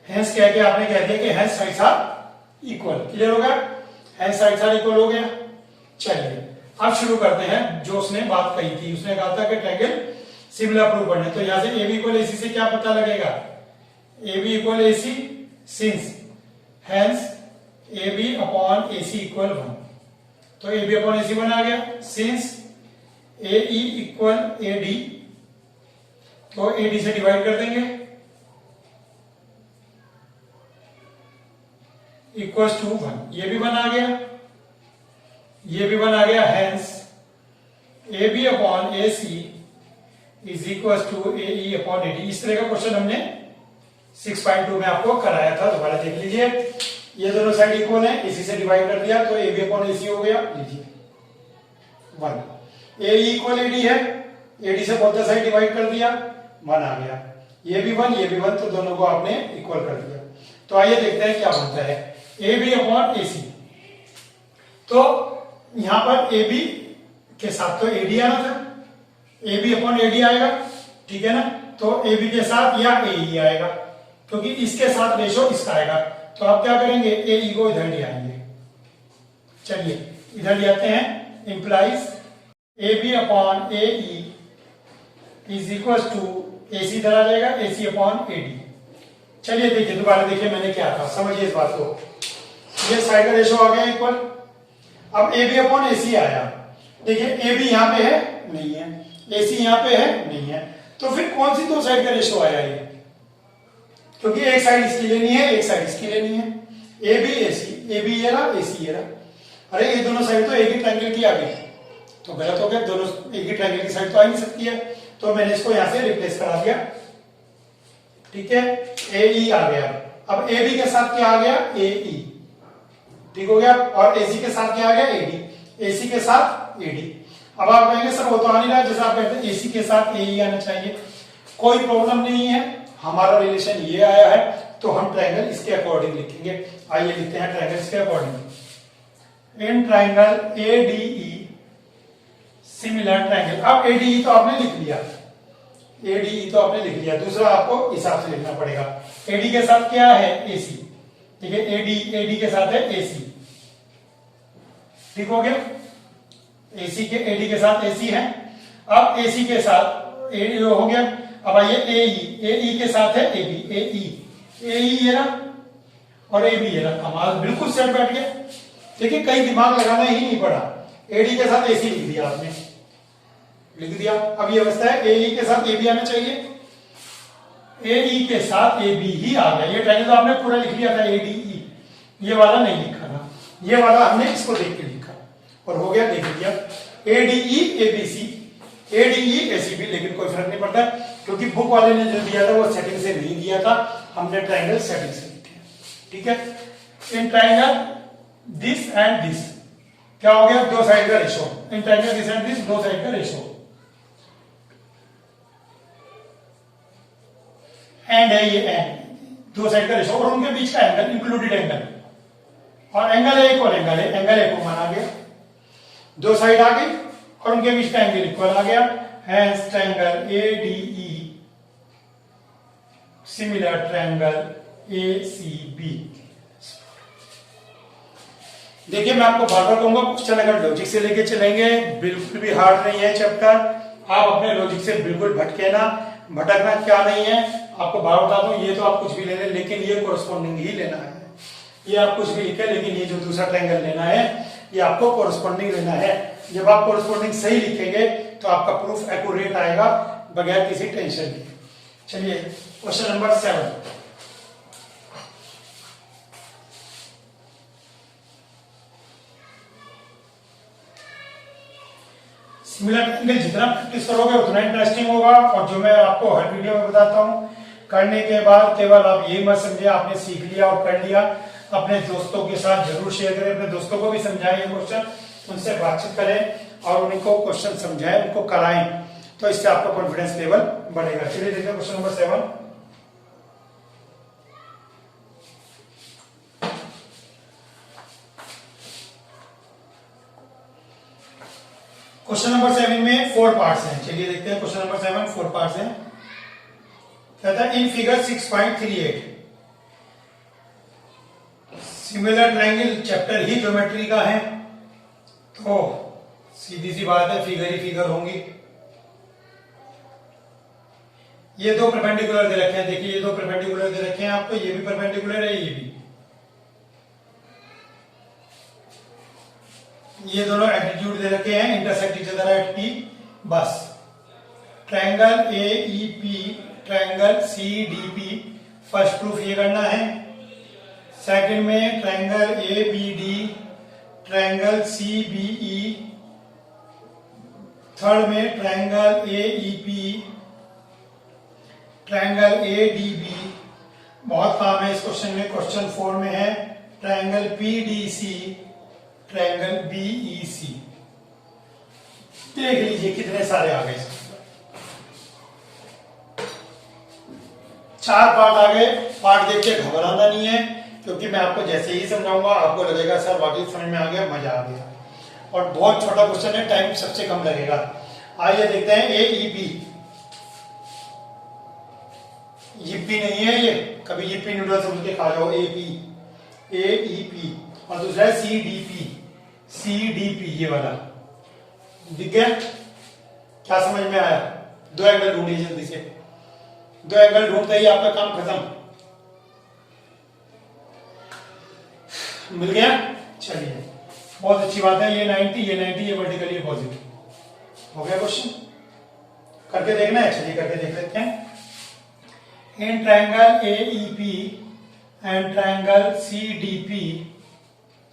हेंस कह के आपने कह दिया कि hence sides are equal. Clear हो गया, हेंस साइड्स आर इक्वल हो गया। चलिए अब शुरू करते हैं जो उसने बात कही थी। उसने कहा था कि ट्रायंगल सिमिलर प्रूव करना है। तो यहां से ए बी इक्वल ए सी से क्या पता लगेगा, A B equal A C since hence A B upon A C equal 1। तो ए बी अपॉन ए सी 1 आ गया। Since A E equal A D, तो ए डी से डिवाइड कर देंगे, इक्वल्स टू 1। ये भी 1 आ गया, ये भी 1 आ गया। Hence A B upon A C is equal to A E upon A D. इस तरह का क्वेश्चन हमने 6.2 में आपको कराया था, दोबारा देख लीजिए। ये दोनों साइड इक्वल है, इसी से डिवाइड कर दिया तो ए बी अपॉन ए सी हो गया, लीजिए 1। ए ई इक्वल ए डी है, ए डी से बोथ साइड डिवाइड कर दिया, 1 आ गया। ये भी 1 ये भी 1, तो दोनों को आपने इक्वल कर दिया। तो आइए देखते हैं क्या बनता है, ए बी अपॉन ए सी। तो यहां पर ए बी के साथ तो ए डी आना था, A B upon A D आएगा, ठीक है ना। तो ए बी के साथ या ए ई आएगा, क्योंकि इसके साथ रेशो इसका आएगा। तो आप क्या करेंगे, ए ई को इधर ले आएंगे। चलिए इधर ले आते हैं, implies A B upon A E is equal to A C इधर आ जाएगा, ए सी अपॉन ए डी। चलिए देखिए, दोबारा देखिए मैंने क्या कहा, समझिए इस बात को। ये साइड का रेशो आ गया इक्वल। अब ए बी अपॉन ए सी आया, देखिए ए बी यहां पे है नहीं है, ए सी यहां पे है नहीं है, तो फिर कौन सी दो साइड का रेशो आया ये, क्योंकि एक साइड इसकी लेनी है एक साइड इसकी लेनी है। A B A C, A B ये रहा ए सी ये रहा। अरे ये दोनों साइड तो एक ही ट्रायंगल की आ गई, तो गलत हो गया, दोनों एक ही ट्रायंगल की साइड तो आ नहीं सकती है। तो मैंने इसको यहां से रिप्लेस करा दिया, ठीक है। ए ई आ गया, अब ए बी के साथ क्या आ गया, ए ई, ठीक हो गया। और ए सी के साथ क्या आ गया, ए डी, ए सी के साथ ए डी। अब आप कहेंगे सर वो तो आ नहीं रहा, जैसा आप कहते हैं ए सी के साथ ए ई आना चाहिए, कोई प्रॉब्लम नहीं है, हमारा रिलेशन ये आया है तो हम ट्रायंगल इसके अकॉर्डिंग लिखेंगे। आइए लिखते हैं ट्रायंगल इसके अकॉर्डिंग। इन ट्रायंगल ए डी ई सिमिलर ट्रायंगल। अब ए डी ई तो आपने लिख लिया, ए डी ई तो आपने लिख लिया, दूसरा आपको हिसाब से लिखना पड़ेगा। ए डी के साथ क्या है, ए सी, ठीक है। ए डी के साथ है ए सी, ठीक हो गया। एसी के एडी के साथ एसी है। अब एसी के साथ एडी हो गया। अब आइए ए के साथ है एबी, ए ई ये रहा और ए बी ये रहा। कमाल, बिल्कुल सेट बैठ गया। देखिए कहीं दिमाग लगाना ही नहीं पड़ा, एडी के साथ एसी लिख दिया आपने, लिख दिया। अब ये अवस्था है ए ई के साथ ए बी आना चाहिए, ए ई के साथ ए बी ही आ गया। ये ट्रायंगल तो आपने पूरा लिख लिया था ए डी ई, ये वाला नहीं लिखा था, ये वाला हमने इसको देख के लिखा और हो गया, देख लिया। A D E A B C, A D E A C B, लेकिन कोई फर्क नहीं पड़ता। क्योंकि बुक वाले ने जो दिया था वो सेटिंग से नहीं दिया था, हमने ट्राइंगल सेटिंग से लिखे। ठीक है, in triangle this and this क्या हो गया, दो साइड का ratio. In triangle this and this दो साइड का रेशो। एंड है ये एंड, दो साइड का रेशो और उनके बीच का एंगल इंक्लूडेड एंगल, और एंगल है इक्वल एंगल है, एंगल एक को माना गया, दो साइड आ गई और उनके बीच का एंगल इक्वल आ गया। Hence triangle ADE similar triangle ACB। देखिए मैं आपको बार बार कहूंगा, क्वेश्चन अगर लॉजिक से लेके चलेंगे बिल्कुल भी हार्ड नहीं है चैप्टर, आप अपने लॉजिक से बिल्कुल भटके ना, भटकना क्या नहीं है आपको बार बता दूं, ये तो आप कुछ भी ले लें लेकिन ये कोरस्पॉन्डिंग ही लेना है। ये आप कुछ भी लिखे लेकिन ये जो दूसरा ट्रायंगल लेना है ये आपको कोरस्पॉन्डिंग लेना है। जब आप कोरस्पॉन्डिंग सही लिखेंगे तो आपका प्रूफ एक्यूरेट आएगा बगैर किसी टेंशन के। चलिए क्वेश्चन नंबर 7। सिमिलर ट्रायंगल जितना प्रैक्टिस करोगे उतना इंटरेस्टिंग होगा, और जो मैं आपको हर वीडियो में बताता हूं करने के बाद केवल आप ये मत समझे आपने सीख लिया और कर लिया, अपने दोस्तों के साथ जरूर शेयर करें, अपने दोस्तों को भी समझाएं ये क्वेश्चन, उनसे बातचीत करें और उनको क्वेश्चन समझाएं, उनको कराएं, तो इससे आपका कॉन्फिडेंस लेवल बढ़ेगा। चलिए देखते हैं क्वेश्चन नंबर 7। क्वेश्चन नंबर 7 में 4 पार्ट्स हैं। चलिए देखते हैं क्वेश्चन नंबर 7 4 पार्ट्स हैं। कहता है in figure 6.38 similar triangle chapter he geometry का है, तो सीधी सी बात है फिगर ही फिगर होंगी। ये दो परपेंडिकुलर दे रखे हैं, देखिए ये दो परपेंडिकुलर दे रखे हैं आपको, ये भी परपेंडिकुलर है, ये भी, ये दोनों एल्टीट्यूड दे रखे हैं, intersect each other eight P। बस triangle AEP triangle CDP first proof ये करना है। सेकंड में triangle ABD triangle CBE, third में ट्रायंगल AEP ट्रायंगल ADB। बहुत काम है इस क्वेश्चन में। क्वेश्चन 4 में है ट्रायंगल PDC ट्रायंगल BEC। देख लीजिए कितने सारे आ गए, 4 पार्ट आ गए। पार्ट देख के घबराना नहीं है, क्योंकि मैं आपको जैसे ही समझाऊंगा आपको लगेगा सर वाकई समझ में आ गया, मजा आ गया। और बहुत छोटा क्वेश्चन है, टाइम सबसे कम लगेगा। आइए देखते हैं AEP। yippee नहीं है ये, कभी yippee नूडल्स बोल के खा जाओ। AEP और दूसरा है CDP ये वाला। दिख गया? क्या समझ में आया? दो एंगल ढूंढिए जल्दी से, दो एंगल ढूंढते ही आपका काम खत्म। मिल गया? चलिए बहुत अच्छी बात है। ये 90 ये वर्टिकली अपोजिट हो गया। क्वेश्चन करके देखना है, चलिए करके देख लेते हैं। In triangle AEP and triangle CDP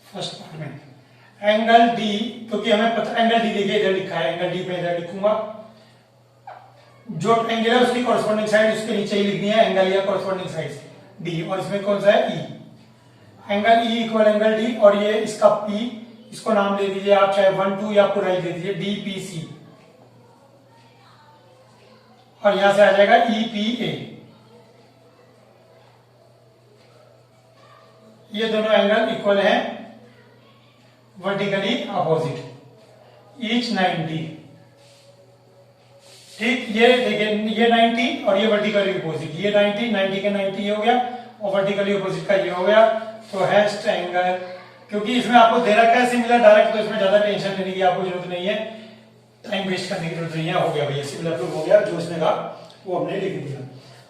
first part में एंगल D, क्योंकि हमें पता एंगल D देखिए इधर लिखा है, एंगल D पे इधर लिखूंगा। जो ट्रायंगल है उसकी कॉरस्पॉन्डिंग साइड उसके नीचे ही लिखनी है, एंगल या कॉरस्पॉन्डिंग साइड D, और इसमें कौन सा है E। Angle E equal angle D, और ये इसका P, इसको नाम दे दीजिए आप, चाहे 1 2 या पूरा ही दे दीजिए DPC, और यहां से आ जाएगा EPA। ये दोनों एंगल इक्वल हैं, वर्टिकली अपोजिट, ईच 90। ठीक, ये देखिए ये 90 और ये वर्टिकली अपोजिट, ये 90 के 90 ये हो गया और वर्टिकली अपोजिट का ये हो गया। तो हैश ट्रायंगल, क्योंकि इसमें आपको दे रखा है सिमिलर डायरेक्ट, तो इसमें ज्यादा टेंशन लेने की आपको जरूरत नहीं है, टाइम वेस्ट करने की जरूरत नहीं है। हो गया भैया, सिमिलर प्रूफ हो गया, जो इसने कहा वो हमने लिख दिया।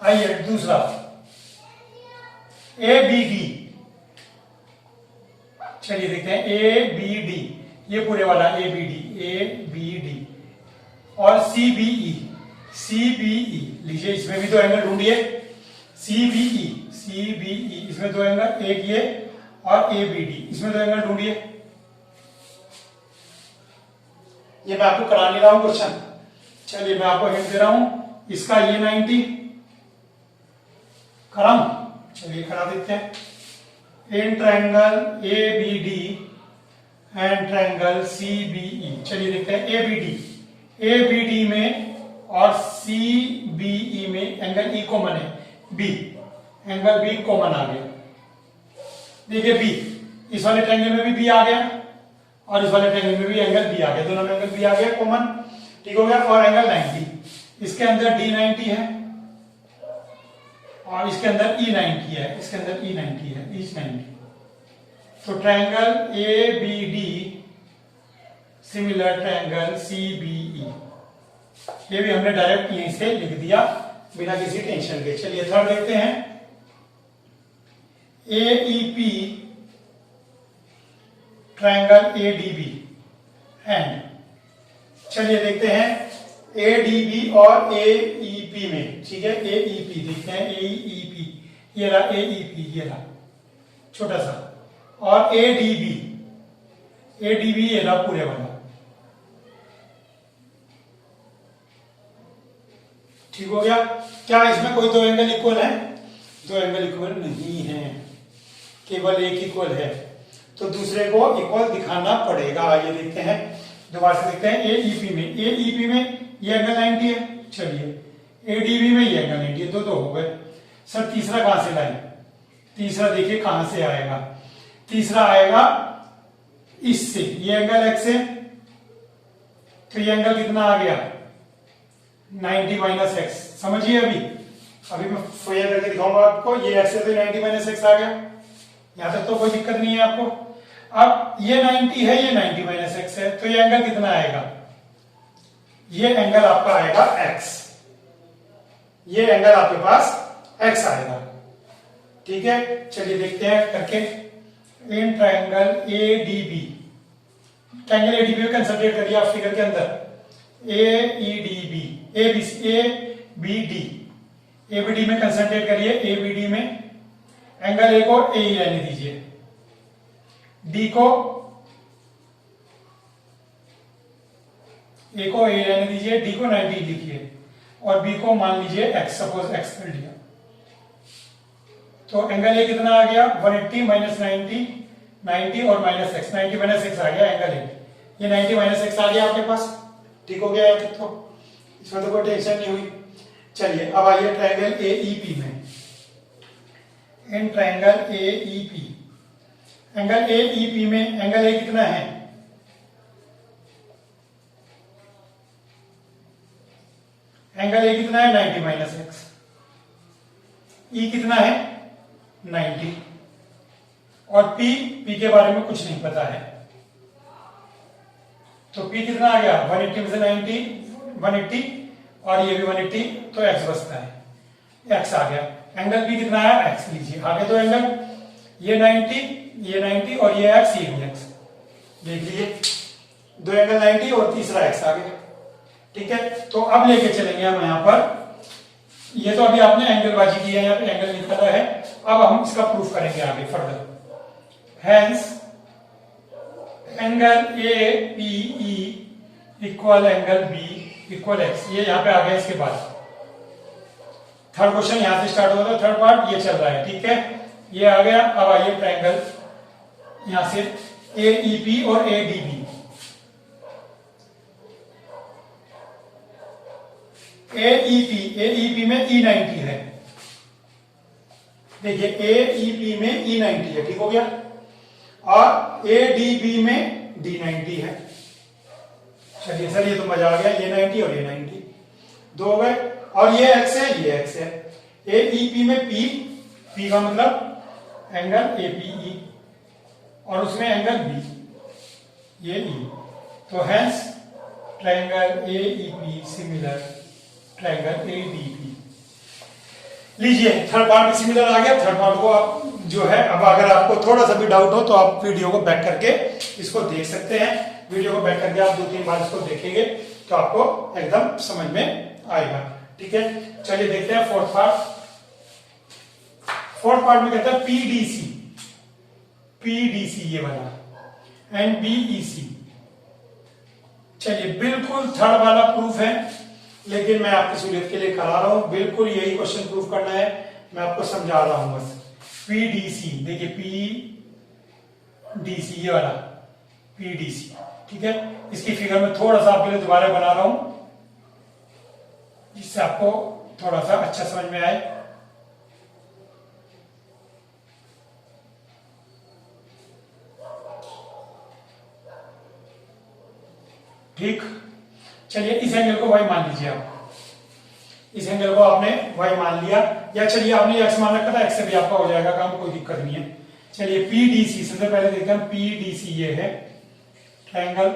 आइए दूसरा ABD। चलिए देखते हैं ABD, ये पूरे वाला ABD और CBE लीजिए, इसमें भी दो एंगल ढूंढिए। CBE इसमें दो एंगल, एक ये और ABD इसमें दो एंगल ढूंढिए। ये मैं आपको करा नहीं रहा हूं क्वेश्चन, चलिए मैं आपको हिंट दे रहा हूं। इसका ये 90 कराऊं, चलिए करा देते हैं। In triangle ABD and triangle CBE, चलिए देखते हैं ABD में और CBE में एंगल E कॉमन है, B एंगल B कॉमन आ गया। देखिए B, इस वाले ट्रायंगल में भी B आ गया और इस वाले ट्रायंगल में भी एंगल B आ गया, दोनों में एंगल B आ गया कॉमन, ठीक हो गया। और एंगल 90, इसके अंदर D 90 है और इसके अंदर E 90 है, इसके अंदर E 90 है, ईच 90। तो triangle ABD similar triangle CBE, ये भी हमने डायरेक्ट यहीं से लिख दिया बिना किसी टेंशन के। चलिए थर्ड देखते हैं, AEP ट्रायंगल ADB एंड, चलिए देखते हैं ADB और AEP में, ठीक है। AEP देखते हैं, AEP ये रहा, AEP ये रहा छोटा सा, और ADB ये रहा पूरे वाला, ठीक हो गया। क्या इसमें कोई दो एंगल इक्वल है? दो एंगल इक्वल नहीं है, केवल एक इक्वल है, तो दूसरे को इक्वल दिखाना पड़ेगा। आइए देखते हैं, दोबारा से देखते हैं। AEP में ये एंगल 90 है, चलिए ADB में ये एंगल 90 है, दो हो गए। सर तीसरा कहां से लाए? तीसरा देखिए कहां से आएगा, तीसरा आएगा इससे, ये एंगल x है, तो ये एंगल कितना आ गया 90 माइनस एक्स, समझिए। अभी मैं फेयर करके दिखाऊंगा आपको, ये x है तो 90 माइनस एक्स आ गया, यहां तक तो कोई दिक्कत नहीं है आपको। अब ये 90 है, ये 90 माइनस एक्स है, तो ये एंगल कितना आएगा, ये एंगल आपका आएगा x, ये एंगल आपके पास x आएगा, ठीक है। चलिए देखते हैं करके। In triangle ADB, triangle ADB में कंसंट्रेट करिए आप फिगर के अंदर, ABD में कंसंट्रेट करिए, ABD में एंगल A को A ही रहने दीजिए, A को A रहने दीजिए, D को 90 लिखिए और B को मान लीजिए x, सपोज x कर लिया, तो एंगल A कितना आ गया 180 माइनस 90 और माइनस x, 90 माइनस x आ गया एंगल A, ये 90 माइनस x आ गया आपके पास, ठीक हो गया है, तो इसमें तो कोई टेंशन नहीं हुई। चलिए अब आइए ट्रायंगल AEP में। In triangle AEP, angle AEP में एंगल A कितना है, एंगल A कितना है 90 माइनस एक्स, E कितना है 90, और P के बारे में कुछ नहीं पता है, तो P कितना आ गया 180 में से 180 और ये भी 180, तो x बचता है, x आ गया। एंगल B कितना है x लीजिए, आगे दो एंगल, ये 90 और ये x, ये भी x, देख लीजिए दो एंगल 90 और तीसरा x आ गया, ठीक है। तो अब लेके चलेंगे हम यहाँ पर, ये तो अभी आपने एंगल बाजी की है, यहाँ पे एंगल निकला है, अब हम इसका प्रूफ करेंगे आगे further. Hence angle APE equal angle B equal x, ये यहाँ पे आ गया। इसके बाद थर्ड क्वेश्चन यहां से स्टार्ट होगा, थर्ड पार्ट ये चल रहा है, ठीक है, ये आ गया। अब आइए ट्रायंगल यहां से AEP और ADB, AEP में E90 है, देखिए AEP में E90 है, ठीक हो गया, और ADB में D90 है। चलिए सर ये तो मजा आ गया, ये 90 और ये 90 दो हो गए, और ये x है ये x है। AEP में P का मतलब एंगल APE और उसमें एंगल B, ये E, तो hence triangle AEP similar triangle ADB। लीजिए थर्ड पार्ट भी सिमिलर आ गया। थर्ड पार्ट को आप जो है, अब अगर आपको थोड़ा सा भी डाउट हो तो आप वीडियो को बैक करके इसको देख सकते हैं, वीडियो को बैक करके आप 2-3 बार इसको देखेंगे तो आपको एकदम समझ में आएगा, ठीक है। चलिए देखते हैं फोर्थ पार्ट। फोर्थ पार्ट में कहता है PDC ये वाला एंड BEC। चलिए बिल्कुल थर्ड वाला प्रूफ है, लेकिन मैं आपकी सहूलियत के लिए करा रहा हूं, बिल्कुल यही क्वेश्चन प्रूफ करना है, मैं आपको समझा रहा हूं बस। पीडीसी देखिए, पीडीसी ये वाला पीडीसी, ठीक है। इसकी फिगर में थोड़ा सा आपके लिए दोबारा बना रहा हूं जिससे आपको थोड़ा सा अच्छा समझ में आए। ठीक, चलिए इस एंगल को y मान लीजिए आप, इस एंगल को आपने y मान लिया, या चलिए आपने x मान रखा था, x से भी आपका हो जाएगा काम, कोई दिक्कत नहीं है। चलिए PDC सबसे पहले देखते हैं, PDC ये है ट्रायंगल,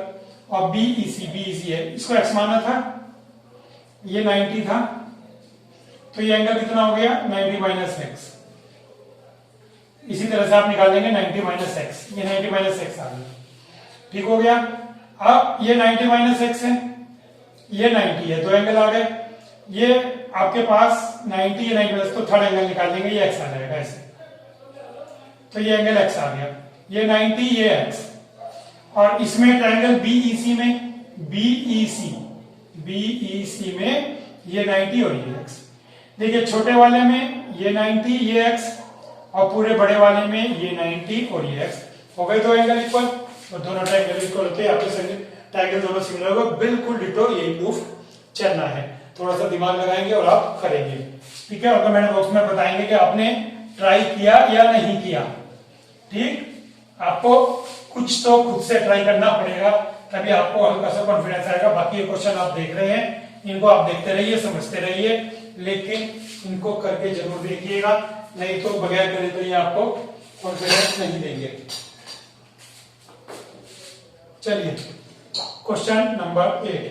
और BEC है, इसको x माना था, ये 90 था, तो ये एंगल कितना हो गया 90 माइनस एक्स। इसी तरह से आप निकालेंगे 90 माइनस एक्स, ये 90 माइनस एक्स आ गया, ठीक हो गया। अब ये 90 माइनस एक्स है, ये 90 है, दो एंगल आ गए, ये आपके पास 90 ये 90 प्लस, तो थर्ड एंगल निकाल लेंगे, ये एक्स आ जाएगा ऐसे, तो ये एंगल एक्स आ गया, ये 90 ये एक्स। और इसमें ट्रायंगल बीईसी में, बीईसी में ये 90 और ये एक्स। देखिए छोटे वाले में ये 90 ये एक्स, और पूरे बड़े वाले में ये 90 और ये एक्स, हो गए दो एंगल इक्वल, और दोनों ट्रायंगल इक्वल होते हैं, आपके ट्रायंगल दोनों सिमिलर होगा, बिल्कुल डिटो यही प्रूफ चलना है। थोड़ा सा दिमाग लगाएंगे और आप करेंगे, ठीक है। और कमेंट बॉक्स में बताएंगे कि आपने ट्राई किया या नहीं किया, ठीक। आपको कुछ तो खुद से ट्राई करना पड़ेगा, तभी आपको हल्का सा कॉन्फिडेंस आएगा। बाकी ये क्वेश्चन आप देख रहे हैं, इनको आप देखते रहिए, समझते रहिए, लेकिन इनको करके जरूर देखिएगा, नहीं तो बगैर करे तो ये आपको कॉन्फिडेंस नहीं देंगे। चलिए क्वेश्चन नंबर 8,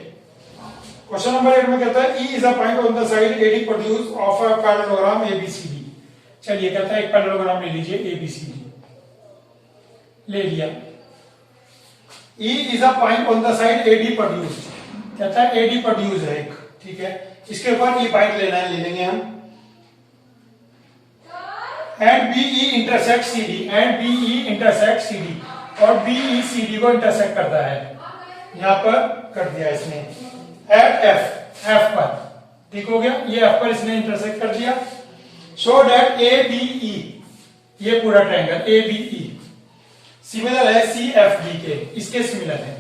क्वेश्चन नंबर 8 में कहता है E is a point on the side AD produced of a parallelogram ABCD। चलिए कहता है एक पैरेललोग्राम ले लीजिए ABCD, ले लिया। E is a point on the side AD produced, कहता है AD produced है एक, ठीक है। इसके ऊपर E पॉइंट लेना है, ले लेंगे हम। And BE intersect CD, and BE intersect CD, और BE CD को इंटरसेक्ट करता है, यहां पर कर दिया इसने एट F पर, ठीक हो गया, ये F पर इसने इंटरसेक्ट कर दिया। शो दैट ABE, ये पूरा ट्रायंगल ABE सिमिलर है CFD के, इसके सिमिलर है।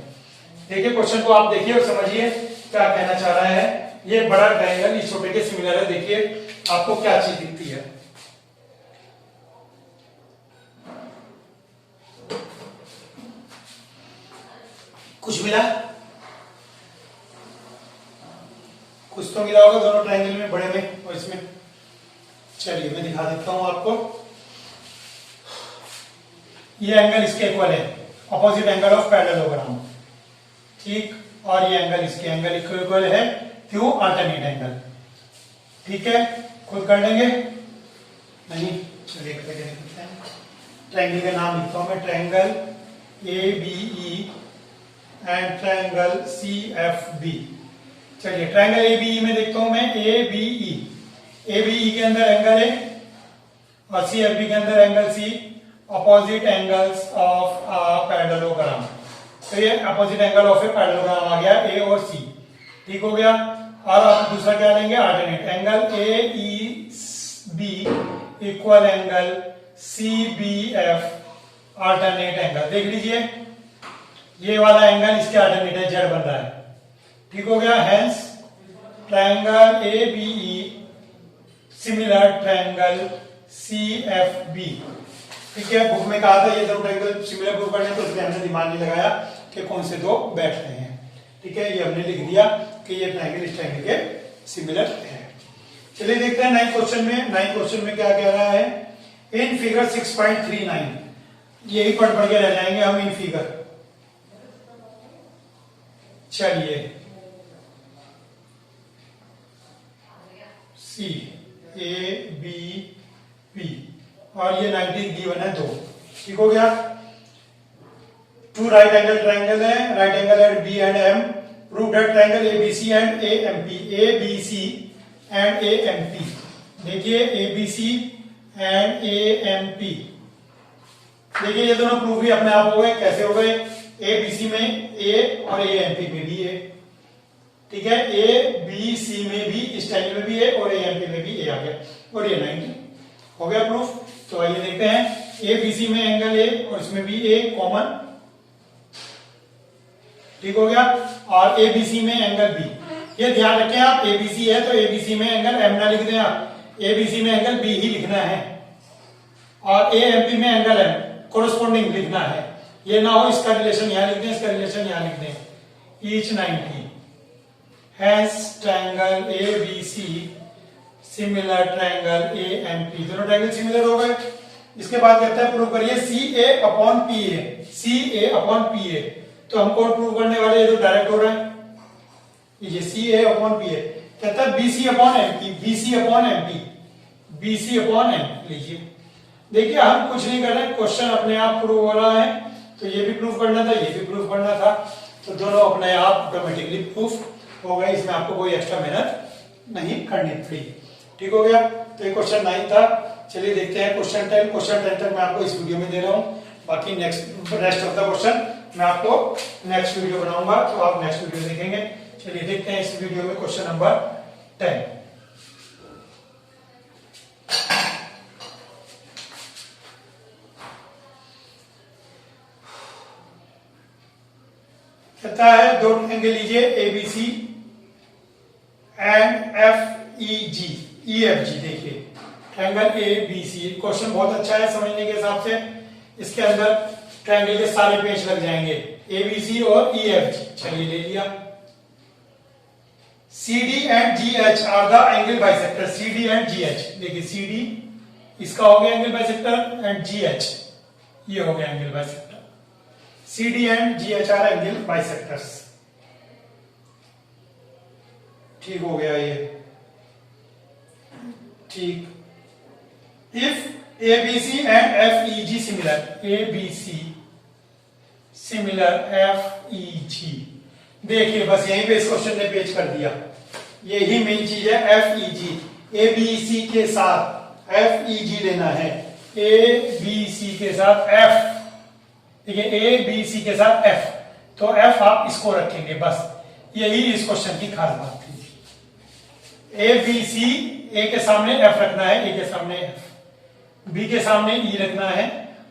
देखिए क्वेश्चन को आप देखिए और समझिए क्या कहना चाह रहा है। ये बड़ा ट्रायंगल इस छोटे के सिमिलर है, देखिए आपको क्या चीज दिखती है। कुछ मिला, कुछ तो मिला होगा दोनों ट्रायंगल में, बड़े में और इसमें। चलिए मैं दिखा देता हूं आपको, ये एंगल इसके इक्वल है, अपोजिट एंगल ऑफ पैरेललोग्राम, ठीक। और ये एंगल इसके एंगल इक्वल है, क्यों, अल्टरनेट एंगल, ठीक है। खुद कर लेंगे नहीं, चलिए करते हैं। ट्रायंगल का नाम लिखता हूं मैं, triangle ABE and triangle CFB। चलिए ट्रायंगल ABE में देखता हूं मैं, ABE के अंदर एंगल है और CFB के अंदर angle C, opposite angles of a parallelogram. तो ये opposite angle of a parallelogram आ गया, A और C, ठीक हो गया। और आप दूसरा क्या लेंगे, alternate angle AEB equal angle CBF, alternate angle. देख लीजिए ये वाला एंगल इसके अल्टरनेट है, जेड बन रहा है, ठीक हो गया। Hence triangle ABE similar triangle CFB, ठीक है। बुक में कहा था ये दो ट्रायंगल सिमिलर प्रूव करने, तो इसलिए हमने दिमाग नहीं लगाया कि कौन से दो बैठ रहे हैं, ठीक है। ये हमने लिख दिया कि ये ट्रायंगल इस ट्रायंगल के सिमिलर है। चलिए देखते हैं 9 क्वेश्चन में। 9 क्वेश्चन में क्या कह रहा है, इन फिगर 6.39, यही पढ़ के रह जाएंगे हम इन फिगर। चलिए CABP, और ये 90 गिवन है 2, ठीक हो गया। 2 राइट एंगल ट्रायंगल है, right angle at B and M, prove that triangle ABC and AMP, ABC and AMP। देखिए ABC एंड AMP, देखिए ये दोनों प्रूफ भी अपने आप हो गए। कैसे हो गए, ABC में A और AMP में भी A, ठीक है, ए बी सी में भी, इस ट्रायंगल में भी ए और एएमपी में भी ए आ गया और ये 90 हो गया प्रूफ। तो आइए देखते हैं, ए बी सी में एंगल ए और इसमें भी ए कॉमन, ठीक हो गया, और ए बी सी में एंगल बी। ये ध्यान रखें आप, ए बी सी है तो ए बी सी में एंगल एम ना लिख दें आप, ए बी सी में एंगल बी ही लिखना है और ए एम पी में एंगल एम कोरोस्पोंडिंग लिखना है। ये ना हो इसका रिलेशन यहां लिख दें, इसका रिलेशन यहां लिख दें। Each 90 hence triangle A B C similar triangle A M P, दोनों ट्रायंगल सिमिलर हो गए। इसके बाद कहता है प्रूव करिए C A upon P A, C A upon P A. तो हमको प्रूव करने वाले ये तो डायरेक्ट हो रहा है, ये सी ए अपॉन पी ए। कहता है B C upon M P, B C upon M P, B C upon M. लीजिए देखिए, हम कुछ नहीं कर रहे, क्वेश्चन अपने आप प्रूव हो रहा है। तो ये भी प्रूव करना था, ये भी प्रूव करना था, तो दोनों अपने आप ऑटोमेटिकली प्रूफ हो गए। इसमें आपको कोई एक्स्ट्रा मेहनत नहीं करनी पड़ी, ठीक हो गया। तो ये क्वेश्चन 9 था। चलिए देखते हैं क्वेश्चन 10। क्वेश्चन 10 तक मैं आपको इस वीडियो में दे रहा हूं, बाकी next rest of the question मैं आपको नेक्स्ट वीडियो बनाऊंगा, तो आप नेक्स्ट वीडियो देखेंगे। चलिए देखते हैं इस वीडियो में क्वेश्चन नंबर 10। कहता है दो ट्रायंगल लीजिए A B C and F E G, E F G. देखिए triangle A B C, question बहुत अच्छा है समझने के हिसाब से। इसके अंदर ट्रायंगल के सारे पेज लग जाएंगे, ए बी सी और ई एफ जी। चलिए ले लिया। C D and G H are the angle bisector, C D and G H. देखिए सी डी इसका हो गया angle bisector and G H ये हो गया angle bisector. C D and G H are angle bisectors, ठीक हो गया ये, ठीक। If A B C and F E G similar, A B C similar F E G. देखिए बस यहीं पे इस क्वेश्चन ने पेच कर दिया, यही मेन चीज है। एफ ई जी, ए बी सी के साथ एफ ई जी लेना है, ए बी सी के साथ एफ, ठीक है, ए बी सी के साथ एफ, तो एफ आप इसको रखेंगे, बस यही इस क्वेश्चन की खास बात थी। ए बी सी, ए के सामने एफ रखना है, ए के सामने एफ, बी के सामने ई रखना है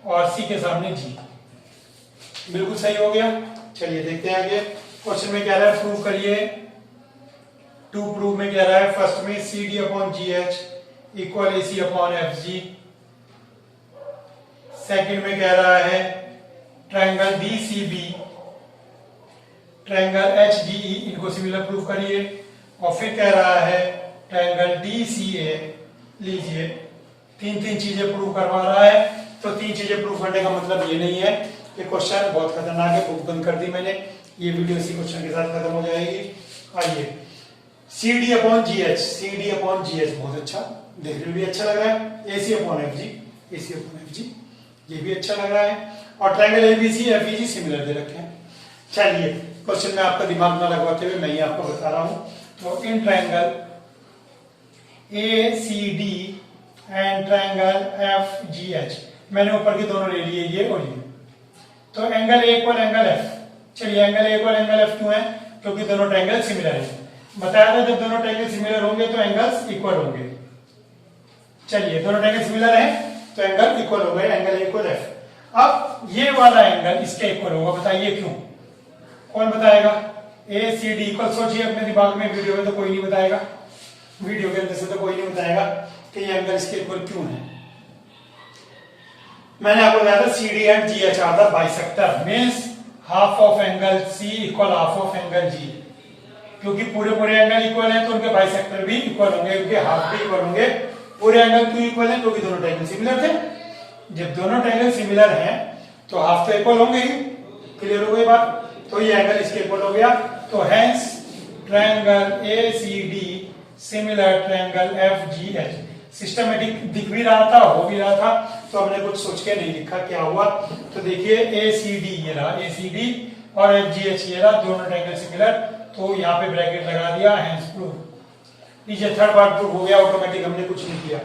और सी के सामने जी। बिल्कुल सही हो गया। चलिए देखते हैं आगे। क्वेश्चन में कह रहा है प्रूव करिए, टू प्रूव में कह रहा है फर्स्ट में C D upon G H equal A C upon F G. Second में कह रहा है triangle D C B, triangle H D E, इनको सिमिलर प्रूव करिए। और फिर कह रहा है ट्रायंगल डी सी ए। लीजिए तीन चीजें प्रूव करवा रहा है। तो 3 चीजें प्रूव करने का मतलब ये नहीं है कि क्वेश्चन बहुत खतरनाक है, बुक बंद कर दी मैंने, ये वीडियो इसी क्वेश्चन के साथ खत्म हो जाएगी। आइए C D upon G H, C D upon G H बहुत अच्छा, देखने में भी अच्छा लग रहा है। A C upon F G, A C upon F G, ये भी अच्छा लग रहा है। और triangle A B C F E G similar दे रखे हैं। चलिए क्वेश्चन में आपका दिमाग ना लगवाते हुए मैं ही आपको बता रहा हूं। तो in triangle A C D and triangle F G H, मैंने ऊपर के दोनों ले लिए, ये और ये। तो angle A equal angle F. चलिए angle A equal angle F क्यों है? क्योंकि दोनों ट्रायंगल सिमिलर है। बताया था जब दोनों ट्रायंगल सिमिलर होंगे तो एंगल्स इक्वल होंगे। चलिए दोनों ट्रायंगल सिमिलर है तो एंगल इक्वल हो गए, एंगल इक्वल एफ। अब ये वाला एंगल इसके इक्वल होगा, बताइए क्यों? कौन बताएगा? ए सी डी इक्वल, सोचिए अपने दिमाग में, वीडियो में तो कोई नहीं बताएगा, वीडियो के अंदर से तो कोई नहीं बताएगा कि ये एंगल इसके इक्वल क्यों है। मैंने आपको बताया था C D and G H are the bisector, means half of angle C equal half of angle G. क्योंकि पूरे एंगल इक्वल है तो उनके बाइसेक्टर भी इक्वल होंगे, उनके हाफ भी इक्वल होंगे। पूरे एंगल क्यों इक्वल है? क्योंकि दोनों ट्रायंगल सिमिलर थे। जब दोनों ट्रायंगल सिमिलर हैं तो हाफ तो इक्वल होंगे ही। क्लियर हो गई बात? तो ये एंगल इसके इक्वल हो गया। तो hence triangle A C D similar triangle F G H. Systematic दिख भी रहा था, हो भी रहा था, तो हमने कुछ सोच के नहीं लिखा। क्या हुआ? तो देखिए ए सी डी ये रहा, ए सी डी और एफ जी एच ये रहा, दोनों ट्रायंगल सिमिलर। तो यहाँ पे ब्रैकेट लगा दिया, हेंस प्रूव। नीचे थर्ड पार्ट प्रूव हो गया ऑटोमेटिक, हमने कुछ नहीं किया।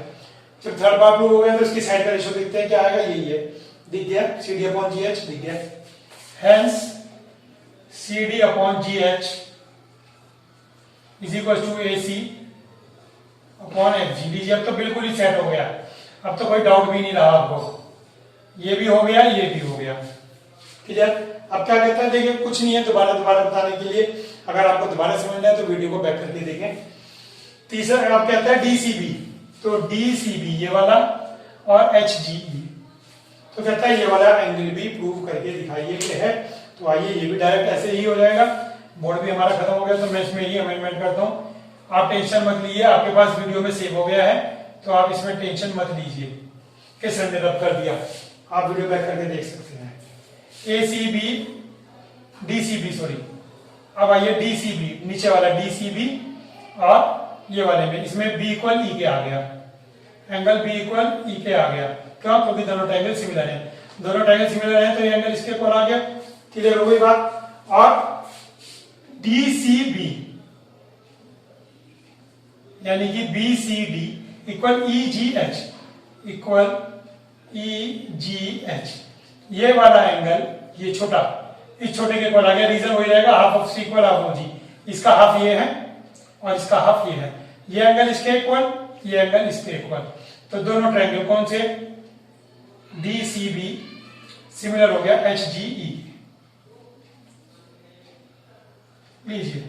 जब थर्ड पार्ट प्रूव हो गया तो इसकी साइड का रेशियो देखते हैं क्या आएगा। यही है, दिख गया, C D upon G H दिख गया। Hence C D upon G H is equal to A C upon F G. लीजिए अब तो बिल्कुल ही सेट हो गया, अब तो कोई डाउट भी नहीं रहा आपको, ये भी हो गया ये भी हो गया। क्लियर? अब क्या कहता है, देखिए कुछ नहीं है, दोबारा बताने के लिए, अगर आपको दोबारा समझना है तो वीडियो को बैक करके देखें। तीसरा आप कहता है डीसीबी, तो डीसीबी ये वाला और एचजीई, तो कहता है ये वाला एंगल भी प्रूव करके दिखाइए कि है। तो आइए ये भी डायरेक्ट ऐसे ही हो जाएगा, बोर्ड भी हमारा खत्म हो गया, तो मैं इसमें ही अमेंडमेंट करता हूं। आप टेंशन मत लीजिए, आपके पास वीडियो में सेव हो गया है, तो आप इसमें टेंशन मत लीजिए कि सर ने रब कर दिया, आप वीडियो बैक करके देख सकते हैं। एसीबी डीसीबी सॉरी, अब आइए डीसीबी, नीचे वाला डीसीबी और ये वाले में, इसमें बी इक्वल ई के आ गया, एंगल बी इक्वल ई के आ गया। क्यों? क्योंकि दोनों ट्रायंगल सिमिलर हैं, दोनों ट्रायंगल सिमिलर हैं तो ये एंगल इसके इक्वल आ गया। क्लियर हो गई बात? और डीसीबी यानी कि बीसीडी इक्वल ईजीएच, इक्वल ईजीएच, ये वाला एंगल, ये छोटा, इस छोटे के इक्वल आ गया। रीजन वही रहेगा, half of C equal half of G. इसका हाफ ये है और इसका हाफ ये है, ये एंगल इसके इक्वल, ये एंगल इसके इक्वल, तो दोनों ट्रायंगल कौन से? डीसीबी सिमिलर हो गया एचजीई। लीजिए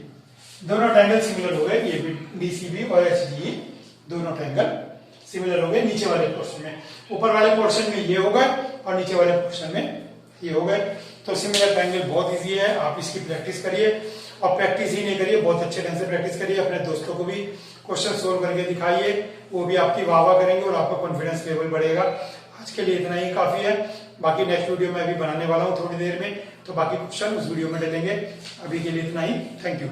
दोनों ट्रायंगल सिमिलर हो गए, ये भी डीसीबी और एचजीई दोनों ट्रायंगल सिमिलर हो गए नीचे वाले पोर्शन में। ऊपर वाले पोर्शन में ये हो गए और नीचे वाले पोर्शन में ये हो गए। तो सिमिलर ट्रायंगल बहुत इजी है, आप इसकी प्रैक्टिस करिए, और प्रैक्टिस ही नहीं करिए, बहुत अच्छे ढंग से प्रैक्टिस करिए। अपने दोस्तों को भी क्वेश्चन सोल्व करके दिखाइए, वो भी आपकी वाह वाह करेंगे और आपका कॉन्फिडेंस लेवल बढ़ेगा। आज के लिए इतना ही काफी है, बाकी नेक्स्ट वीडियो मैं अभी बनाने वाला हूँ थोड़ी देर में, तो बाकी क्वेश्चन उस वीडियो में डालेंगे। अभी के लिए इतना ही, थैंक यू।